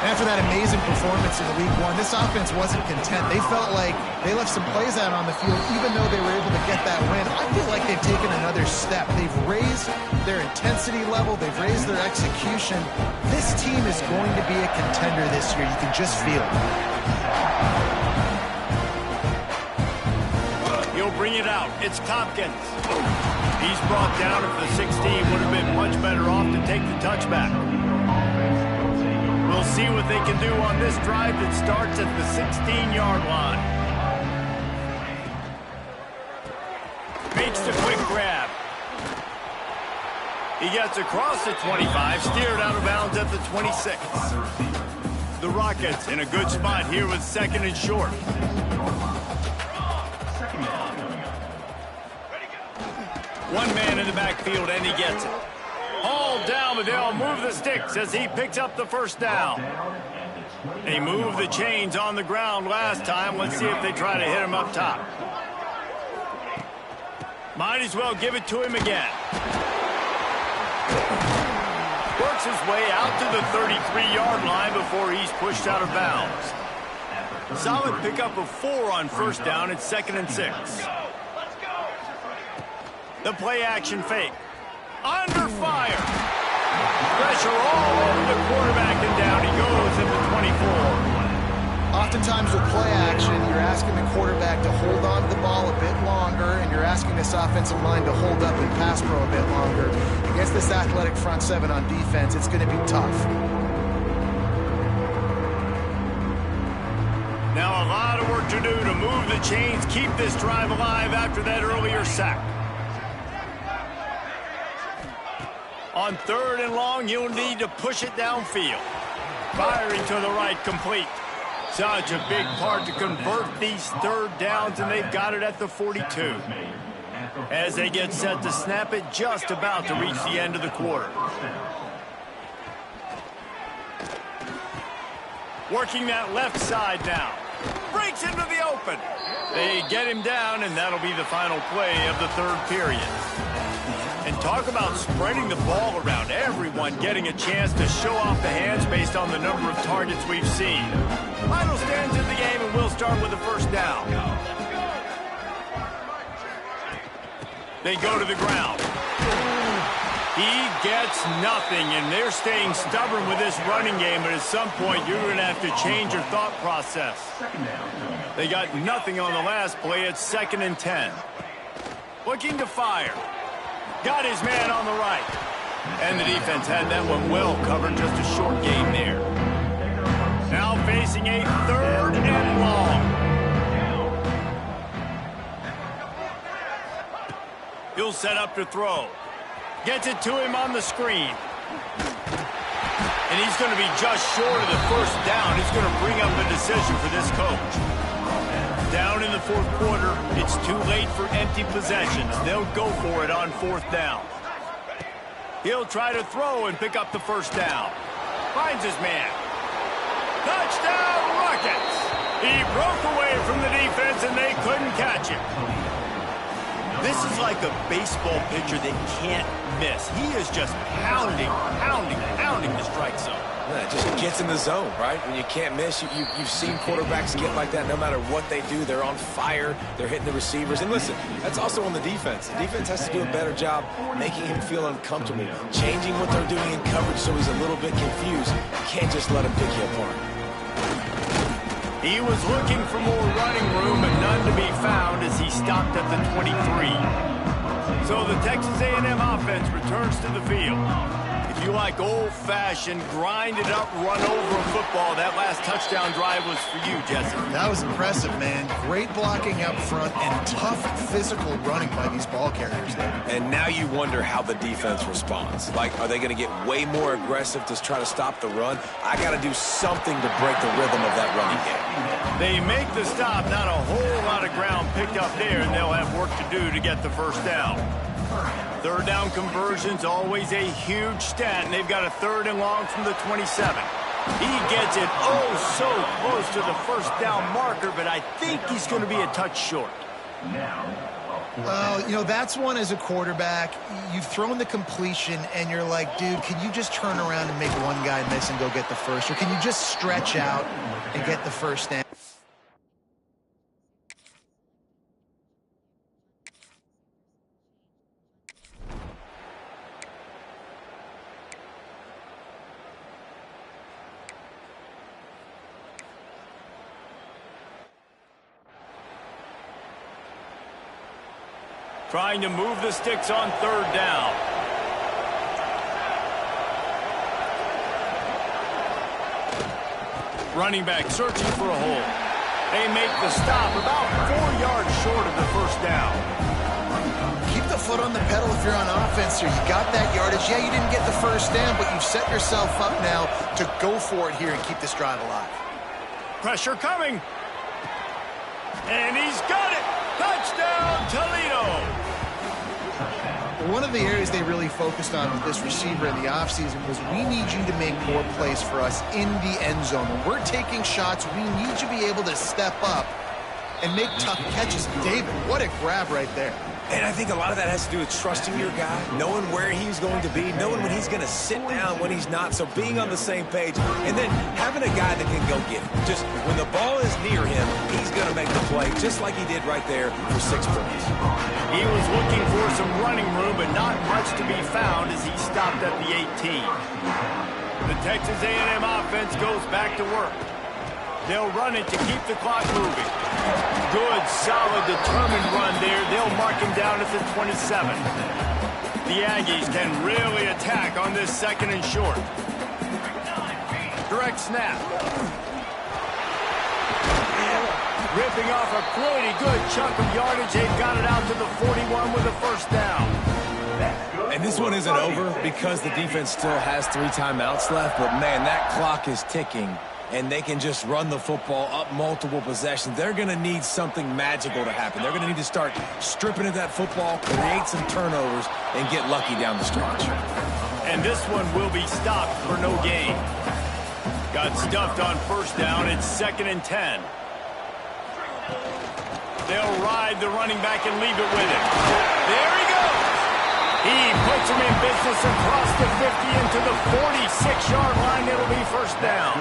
S4: After that amazing performance in Week 1, this offense wasn't content. They felt like they left some plays out on the field, even though they were able to get that win. I feel like they've taken another step. They've raised their intensity level. They've raised their execution. This team is going to be a contender this year. You can just feel it.
S1: He'll bring it out. It's Tompkins. He's brought down at the 16. Would have been much better off to take the touchback. We'll see what they can do on this drive that starts at the 16-yard line. Makes the quick grab. He gets across the 25, steered out of bounds at the 26. The Rockets in a good spot here with 2nd and short. One man in the backfield, and he gets it. All down, but they'll move the sticks as he picks up the 1st down. They moved the chains on the ground last time. Let's see if they try to hit him up top. Might as well give it to him again. Works his way out to the 33-yard line before he's pushed out of bounds. Solid pickup of 4 on 1st down at 2nd and 6. The play action fake. Under fire. Pressure all over the quarterback, and down he goes at the 24.
S4: Oftentimes with play action, you're asking the quarterback to hold on to the ball a bit longer, and you're asking this offensive line to hold up and pass pro a bit longer. Against this athletic front 7 on defense, it's going to be tough.
S1: Now a lot of work to do to move the chains, keep this drive alive after that earlier sack. On 3rd and long, you'll need to push it downfield. Firing to the right, complete. Such a big part to convert these 3rd downs, and they've got it at the 42. As they get set to snap it, just about to reach the end of the quarter. Working that left side now. Breaks into the open. They get him down, and that'll be the final play of the 3rd period. And talk about spreading the ball around. Everyone getting a chance to show off the hands based on the number of targets we've seen. Final stands in the game, and we'll start with the 1st down. They go to the ground. He gets nothing, and they're staying stubborn with this running game, but at some point you're going to have to change your thought process. They got nothing on the last play. It's 2nd and 10. Looking to fire. Got his man on the right. And the defense had that one well covered, just a short gain there. Now facing a 3rd and long. He'll set up to throw. Gets it to him on the screen. And he's going to be just short of the 1st down. It's going to bring up a decision for this coach. Down in the 4th quarter, it's too late for empty possessions. They'll go for it on 4th down. He'll try to throw and pick up the first down. Finds his man. Touchdown, Rockets! He broke away from the defense, and they couldn't catch him. This is like a baseball pitcher that can't miss. He is just pounding the strike zone.
S2: Yeah, it just gets in the zone, right? When you can't miss, you've seen quarterbacks get like that no matter what they do. They're on fire. They're hitting the receivers. And listen, that's also on the defense. The defense has to do a better job making him feel uncomfortable, changing what they're doing in coverage so he's a little bit confused. You can't just let him pick you apart.
S1: He was looking for more running room, but none to be found as he stopped at the 23. So the Texas A&M offense returns to the field. If you like old-fashioned, grind-it-up, run-over football, that last touchdown drive was for you, Jesse.
S4: That was impressive, man. Great blocking up front and tough physical running by these ball carriers there.
S2: And now you wonder how the defense responds. Like, are they going to get way more aggressive to try to stop the run? I got to do something to break the rhythm of that running game.
S1: They make the stop, not a whole lot of ground picked up there, and they'll have work to do to get the first down. Third down conversion's always a huge stat, and they've got a 3rd and long from the 27. He gets it so close to the first down marker, but I think he's going to be a touch short.
S4: Well, you know, that's one as a quarterback. You've thrown the completion, and you're like, dude, can you just turn around and make one guy miss and go get the first? Or can you just stretch out and get the first down?
S1: Trying to move the sticks on 3rd down. Running back searching for a hole. They make the stop about 4 yards short of the first down.
S4: Keep the foot on the pedal if you're on offense here. You got that yardage. Yeah, you didn't get the first down, but you've set yourself up now to go for it here and keep this drive alive.
S1: Pressure coming. And he's got it. Touchdown, Toledo.
S4: One of the areas they really focused on with this receiver in the offseason was we need you to make more plays for us in the end zone. When we're taking shots, we need you to be able to step up and make tough catches. David, what a grab right there.
S2: And I think a lot of that has to do with trusting your guy, knowing where he's going to be, knowing when he's going to sit down, when he's not, so being on the same page, and then having a guy that can go get it. Just when the ball is near him, he's going to make the play, just like he did right there for 6 points.
S1: He was looking for some running room, but not much to be found as he stopped at the 18. The Texas A&M offense goes back to work. They'll run it to keep the clock moving. Good, solid, determined run there. They'll mark him down at the 27. The Aggies can really attack on this 2nd and short. Direct snap. Ripping off a pretty good chunk of yardage. They've got it out to the 41 with a first down.
S2: And this one isn't over because the defense still has 3 timeouts left, but man, that clock is ticking. And they can just run the football up multiple possessions. They're going to need something magical to happen. They're going to need to start stripping at that football, create some turnovers, and get lucky down the stretch.
S1: And this one will be stopped for no gain. Got stuffed on first down. It's 2nd and 10. They'll ride the running back and leave it with him. There he goes. He puts him in business across the 50 into the 46-yard line. It'll be first down.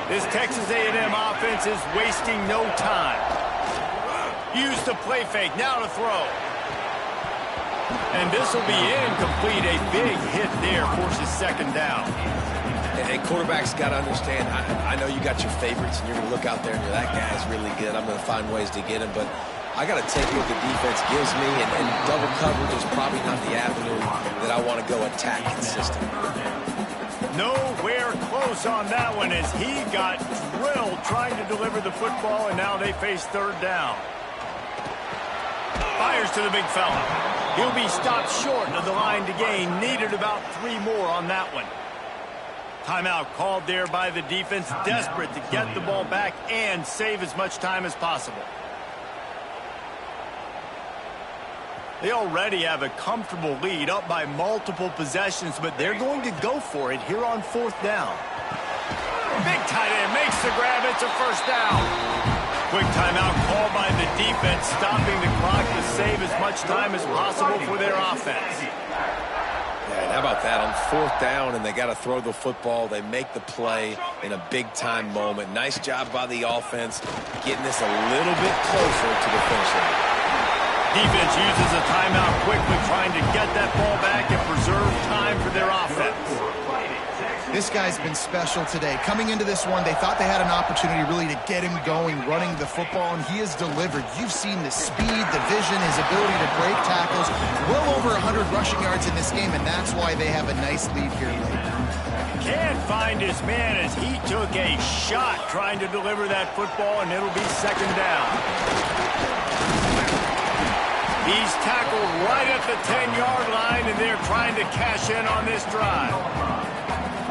S1: This Texas A&M offense is wasting no time. Used the play fake, now to throw. And this will be incomplete. A big hit there forces 2nd down.
S2: And quarterbacks got to understand, I know you got your favorites, and you're going to look out there and you're, that guy's really good. I'm going to find ways to get him, but I got to take what the defense gives me, and double coverage is probably not the avenue that I want to go attack consistently.
S1: Nowhere close on that one as he got drilled trying to deliver the football, and now they face 3rd down. Fires to the big fella. He'll be stopped short of the line to gain. Needed about 3 more on that one. Timeout called there by the defense, desperate to get the ball back and save as much time as possible. They already have a comfortable lead up by multiple possessions, but they're going to go for it here on 4th down. Big tight end makes the grab. It's a first down. Quick timeout called by the defense, stopping the clock to save as much time as possible for their offense.
S2: Yeah, and how about that on 4th down, and they got to throw the football. They make the play in a big-time moment. Nice job by the offense, getting this a little bit closer to the finish line.
S1: Defense uses a timeout quickly, trying to get that ball back and preserve time for their offense.
S4: This guy's been special today. Coming into this one, they thought they had an opportunity really to get him going, running the football, and he has delivered. You've seen the speed, the vision, his ability to break tackles. Well over 100 rushing yards in this game, and that's why they have a nice lead here late.
S1: Can't find his man as he took a shot trying to deliver that football, and it'll be 2nd down. He's tackled right at the 10-yard line, and they're trying to cash in on this drive.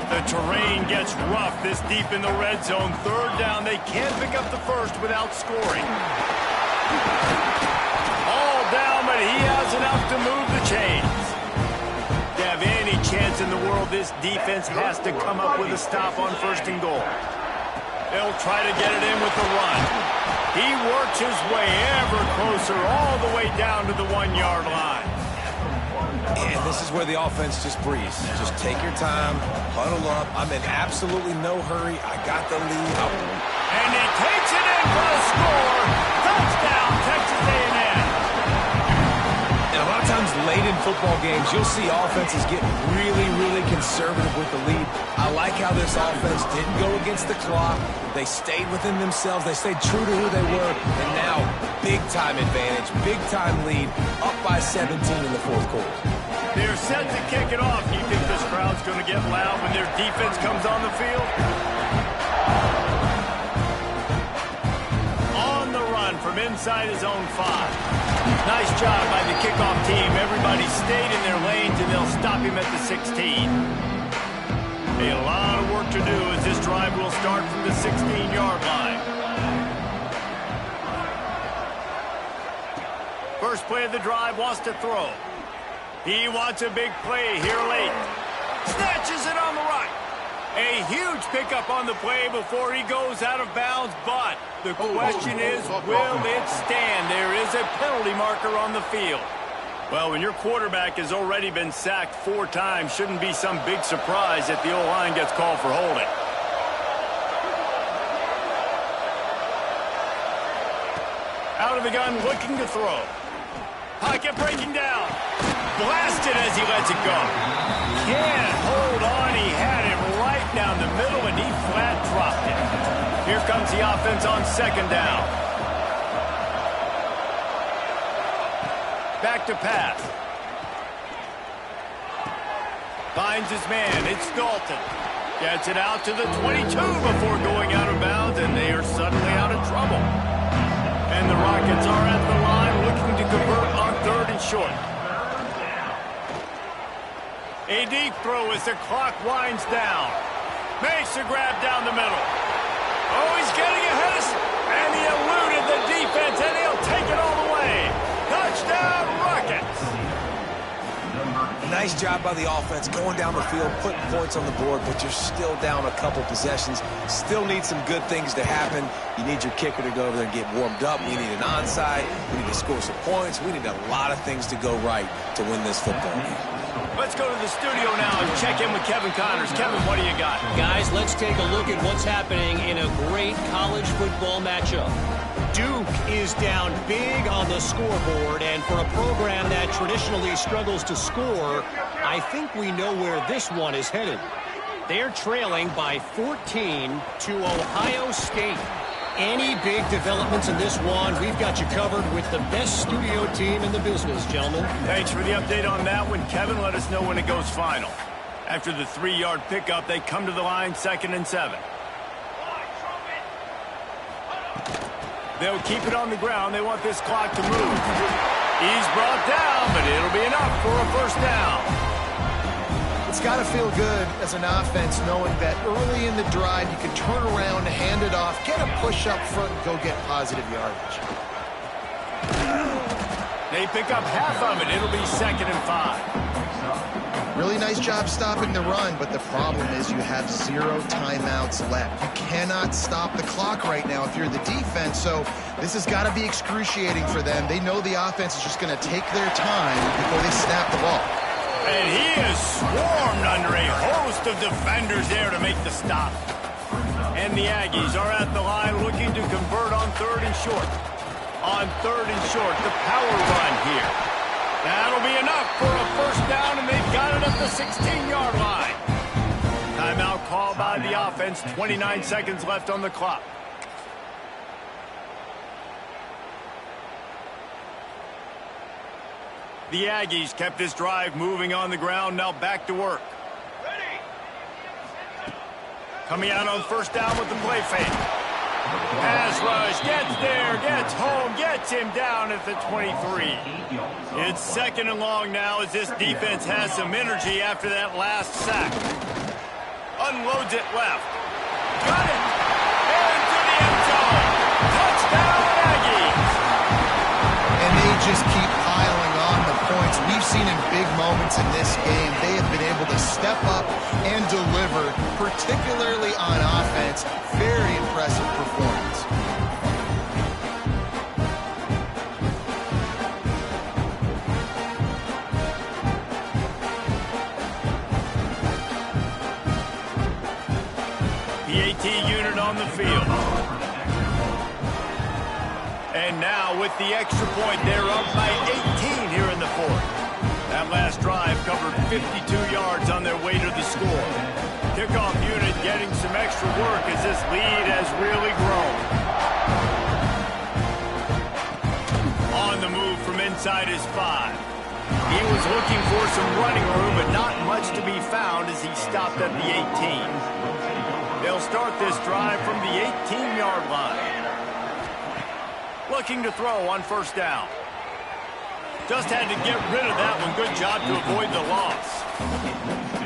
S1: The terrain gets rough this deep in the red zone. 3rd down, they can't pick up the first without scoring. All down, but he has enough to move the chains. To have any chance in the world, this defense has to come up with a stop on 1st and goal. They'll try to get it in with the run. He works his way ever closer all the way down to the 1-yard line.
S2: And this is where the offense just breathes. Just take your time, huddle up. I'm in absolutely no hurry. I got the lead.
S1: And he takes it in for a score. Touchdown, Texas A&M.
S2: And a lot of times late in football games, you'll see offenses get really, really conservative with the lead. I like how this offense didn't go against the clock. They stayed within themselves. They stayed true to who they were. And now, big-time advantage, big-time lead, up by 17 in the 4th quarter.
S1: They're set to kick it off. Do you think this crowd's going to get loud when their defense comes on the field? On the run from inside his own 5. Nice job by the kickoff team. Everybody stayed in their lanes, and they'll stop him at the 16. A lot of work to do as this drive will start from the 16-yard line. First play of the drive, wants to throw. He wants a big play here late. Snatches it on the right. A huge pickup on the play before he goes out of bounds, but the question is, will it stand? There is a penalty marker on the field. Well, when your quarterback has already been sacked 4 times, shouldn't be some big surprise if the O-line gets called for holding. Out of the gun, looking to throw. Pocket breaking down. Blasted as he lets it go. Can't hold on. He had it right down the middle, and he flat dropped it. Here comes the offense on 2nd down. Back to pass. Finds his man. It's Dalton. Gets it out to the 22 before going out of bounds, and they are suddenly out of trouble. And the Rockets are at the line looking to convert on 3rd and short. A deep throw as the clock winds down. Makes the grab down the middle. Oh, he's getting ahead of... And he eluded the defense, and he'll take it all the way. Touchdown, Rockets!
S2: Nice job by the offense going down the field, putting points on the board, but you're still down a couple possessions. Still need some good things to happen. You need your kicker to go over there and get warmed up. We need an onside. We need to score some points. We need a lot of things to go right to win this football game.
S1: Let's go to the studio now and check in with Kevin Connors. Kevin, what do you got?
S6: Guys, let's take a look at what's happening in a great college football matchup. Duke is down big on the scoreboard, and for a program that traditionally struggles to score, I think we know where this one is headed. They're trailing by 14 to Ohio State. Any big developments in this one, we've got you covered with the best studio team in the business, gentlemen.
S1: Thanks for the update on that one, Kevin. Let us know when it goes final. After the 3-yard pickup, they come to the line 2nd and 7. They'll keep it on the ground. They want this clock to move. He's brought down, but it'll be enough for a first down.
S4: It's got to feel good as an offense knowing that early in the drive you can turn around, hand it off, get a push up front, and go get positive yardage.
S1: They pick up half of it. It'll be 2nd and 5.
S4: Really nice job stopping the run, but the problem is you have 0 timeouts left. You cannot stop the clock right now if you're the defense, so this has got to be excruciating for them. They know the offense is just going to take their time before they snap the ball.
S1: And he is swarmed under a host of defenders there to make the stop. And the Aggies are at the line looking to convert on 3rd and short. On 3rd and short, the power run here. That'll be enough for a 1st down, and they've got it at the 16-yard line. Timeout called by the offense. 29 seconds left on the clock. The Aggies kept this drive moving on the ground. Now back to work. Coming out on 1st down with the play fake. Pass rush, gets there, gets home, gets him down at the 23. It's 2nd and long now as this defense has some energy after that last sack. Unloads it left. Got it! Into the end zone. Touchdown, Aggies!
S4: And they just keep piling on the points. We've seen in big moments in this game, they have been able to step up and deliver, particularly on offense. Very impressive performance.
S1: The AT unit on the field. And now with the extra point, they're up by 18 here in the 4th. That last drive covered 52 yards on their way to the score. Kickoff unit getting some extra work as this lead has really grown. On the move from inside his 5. He was looking for some running room, but not much to be found as he stopped at the 18. They'll start this drive from the 18-yard line. Looking to throw on 1st down. Just had to get rid of that one. Good job to avoid the loss.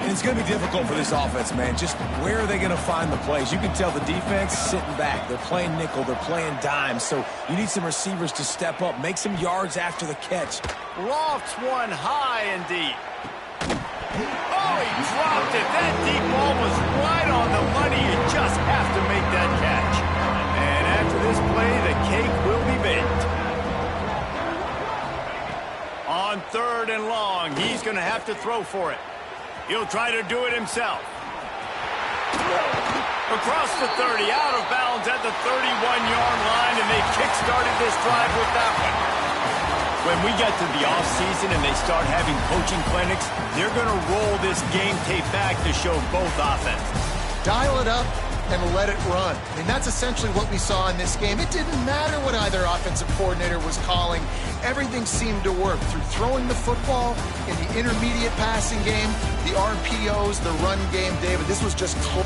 S2: And it's going to be difficult for this offense, man. Just where are they going to find the plays? You can tell the defense sitting back. They're playing nickel. They're playing dime. So you need some receivers to step up, make some yards after the catch.
S1: Lofts one high and deep. Oh, he dropped it. That deep ball was right on the money. You just have to make that catch. And after this play, the cake will be baked. On 3rd and long, he's going to have to throw for it. He'll try to do it himself. Across the 30, out of bounds at the 31-yard line, and they kick-started this drive with that one. When we get to the offseason and they start having coaching clinics, they're going to roll this game tape back to show both offenses.
S4: Dial it up and let it run. I mean, that's essentially what we saw in this game. It didn't matter what either offensive coordinator was calling. Everything seemed to work through throwing the football in the intermediate passing game, the RPOs, the run game. David, this was just close.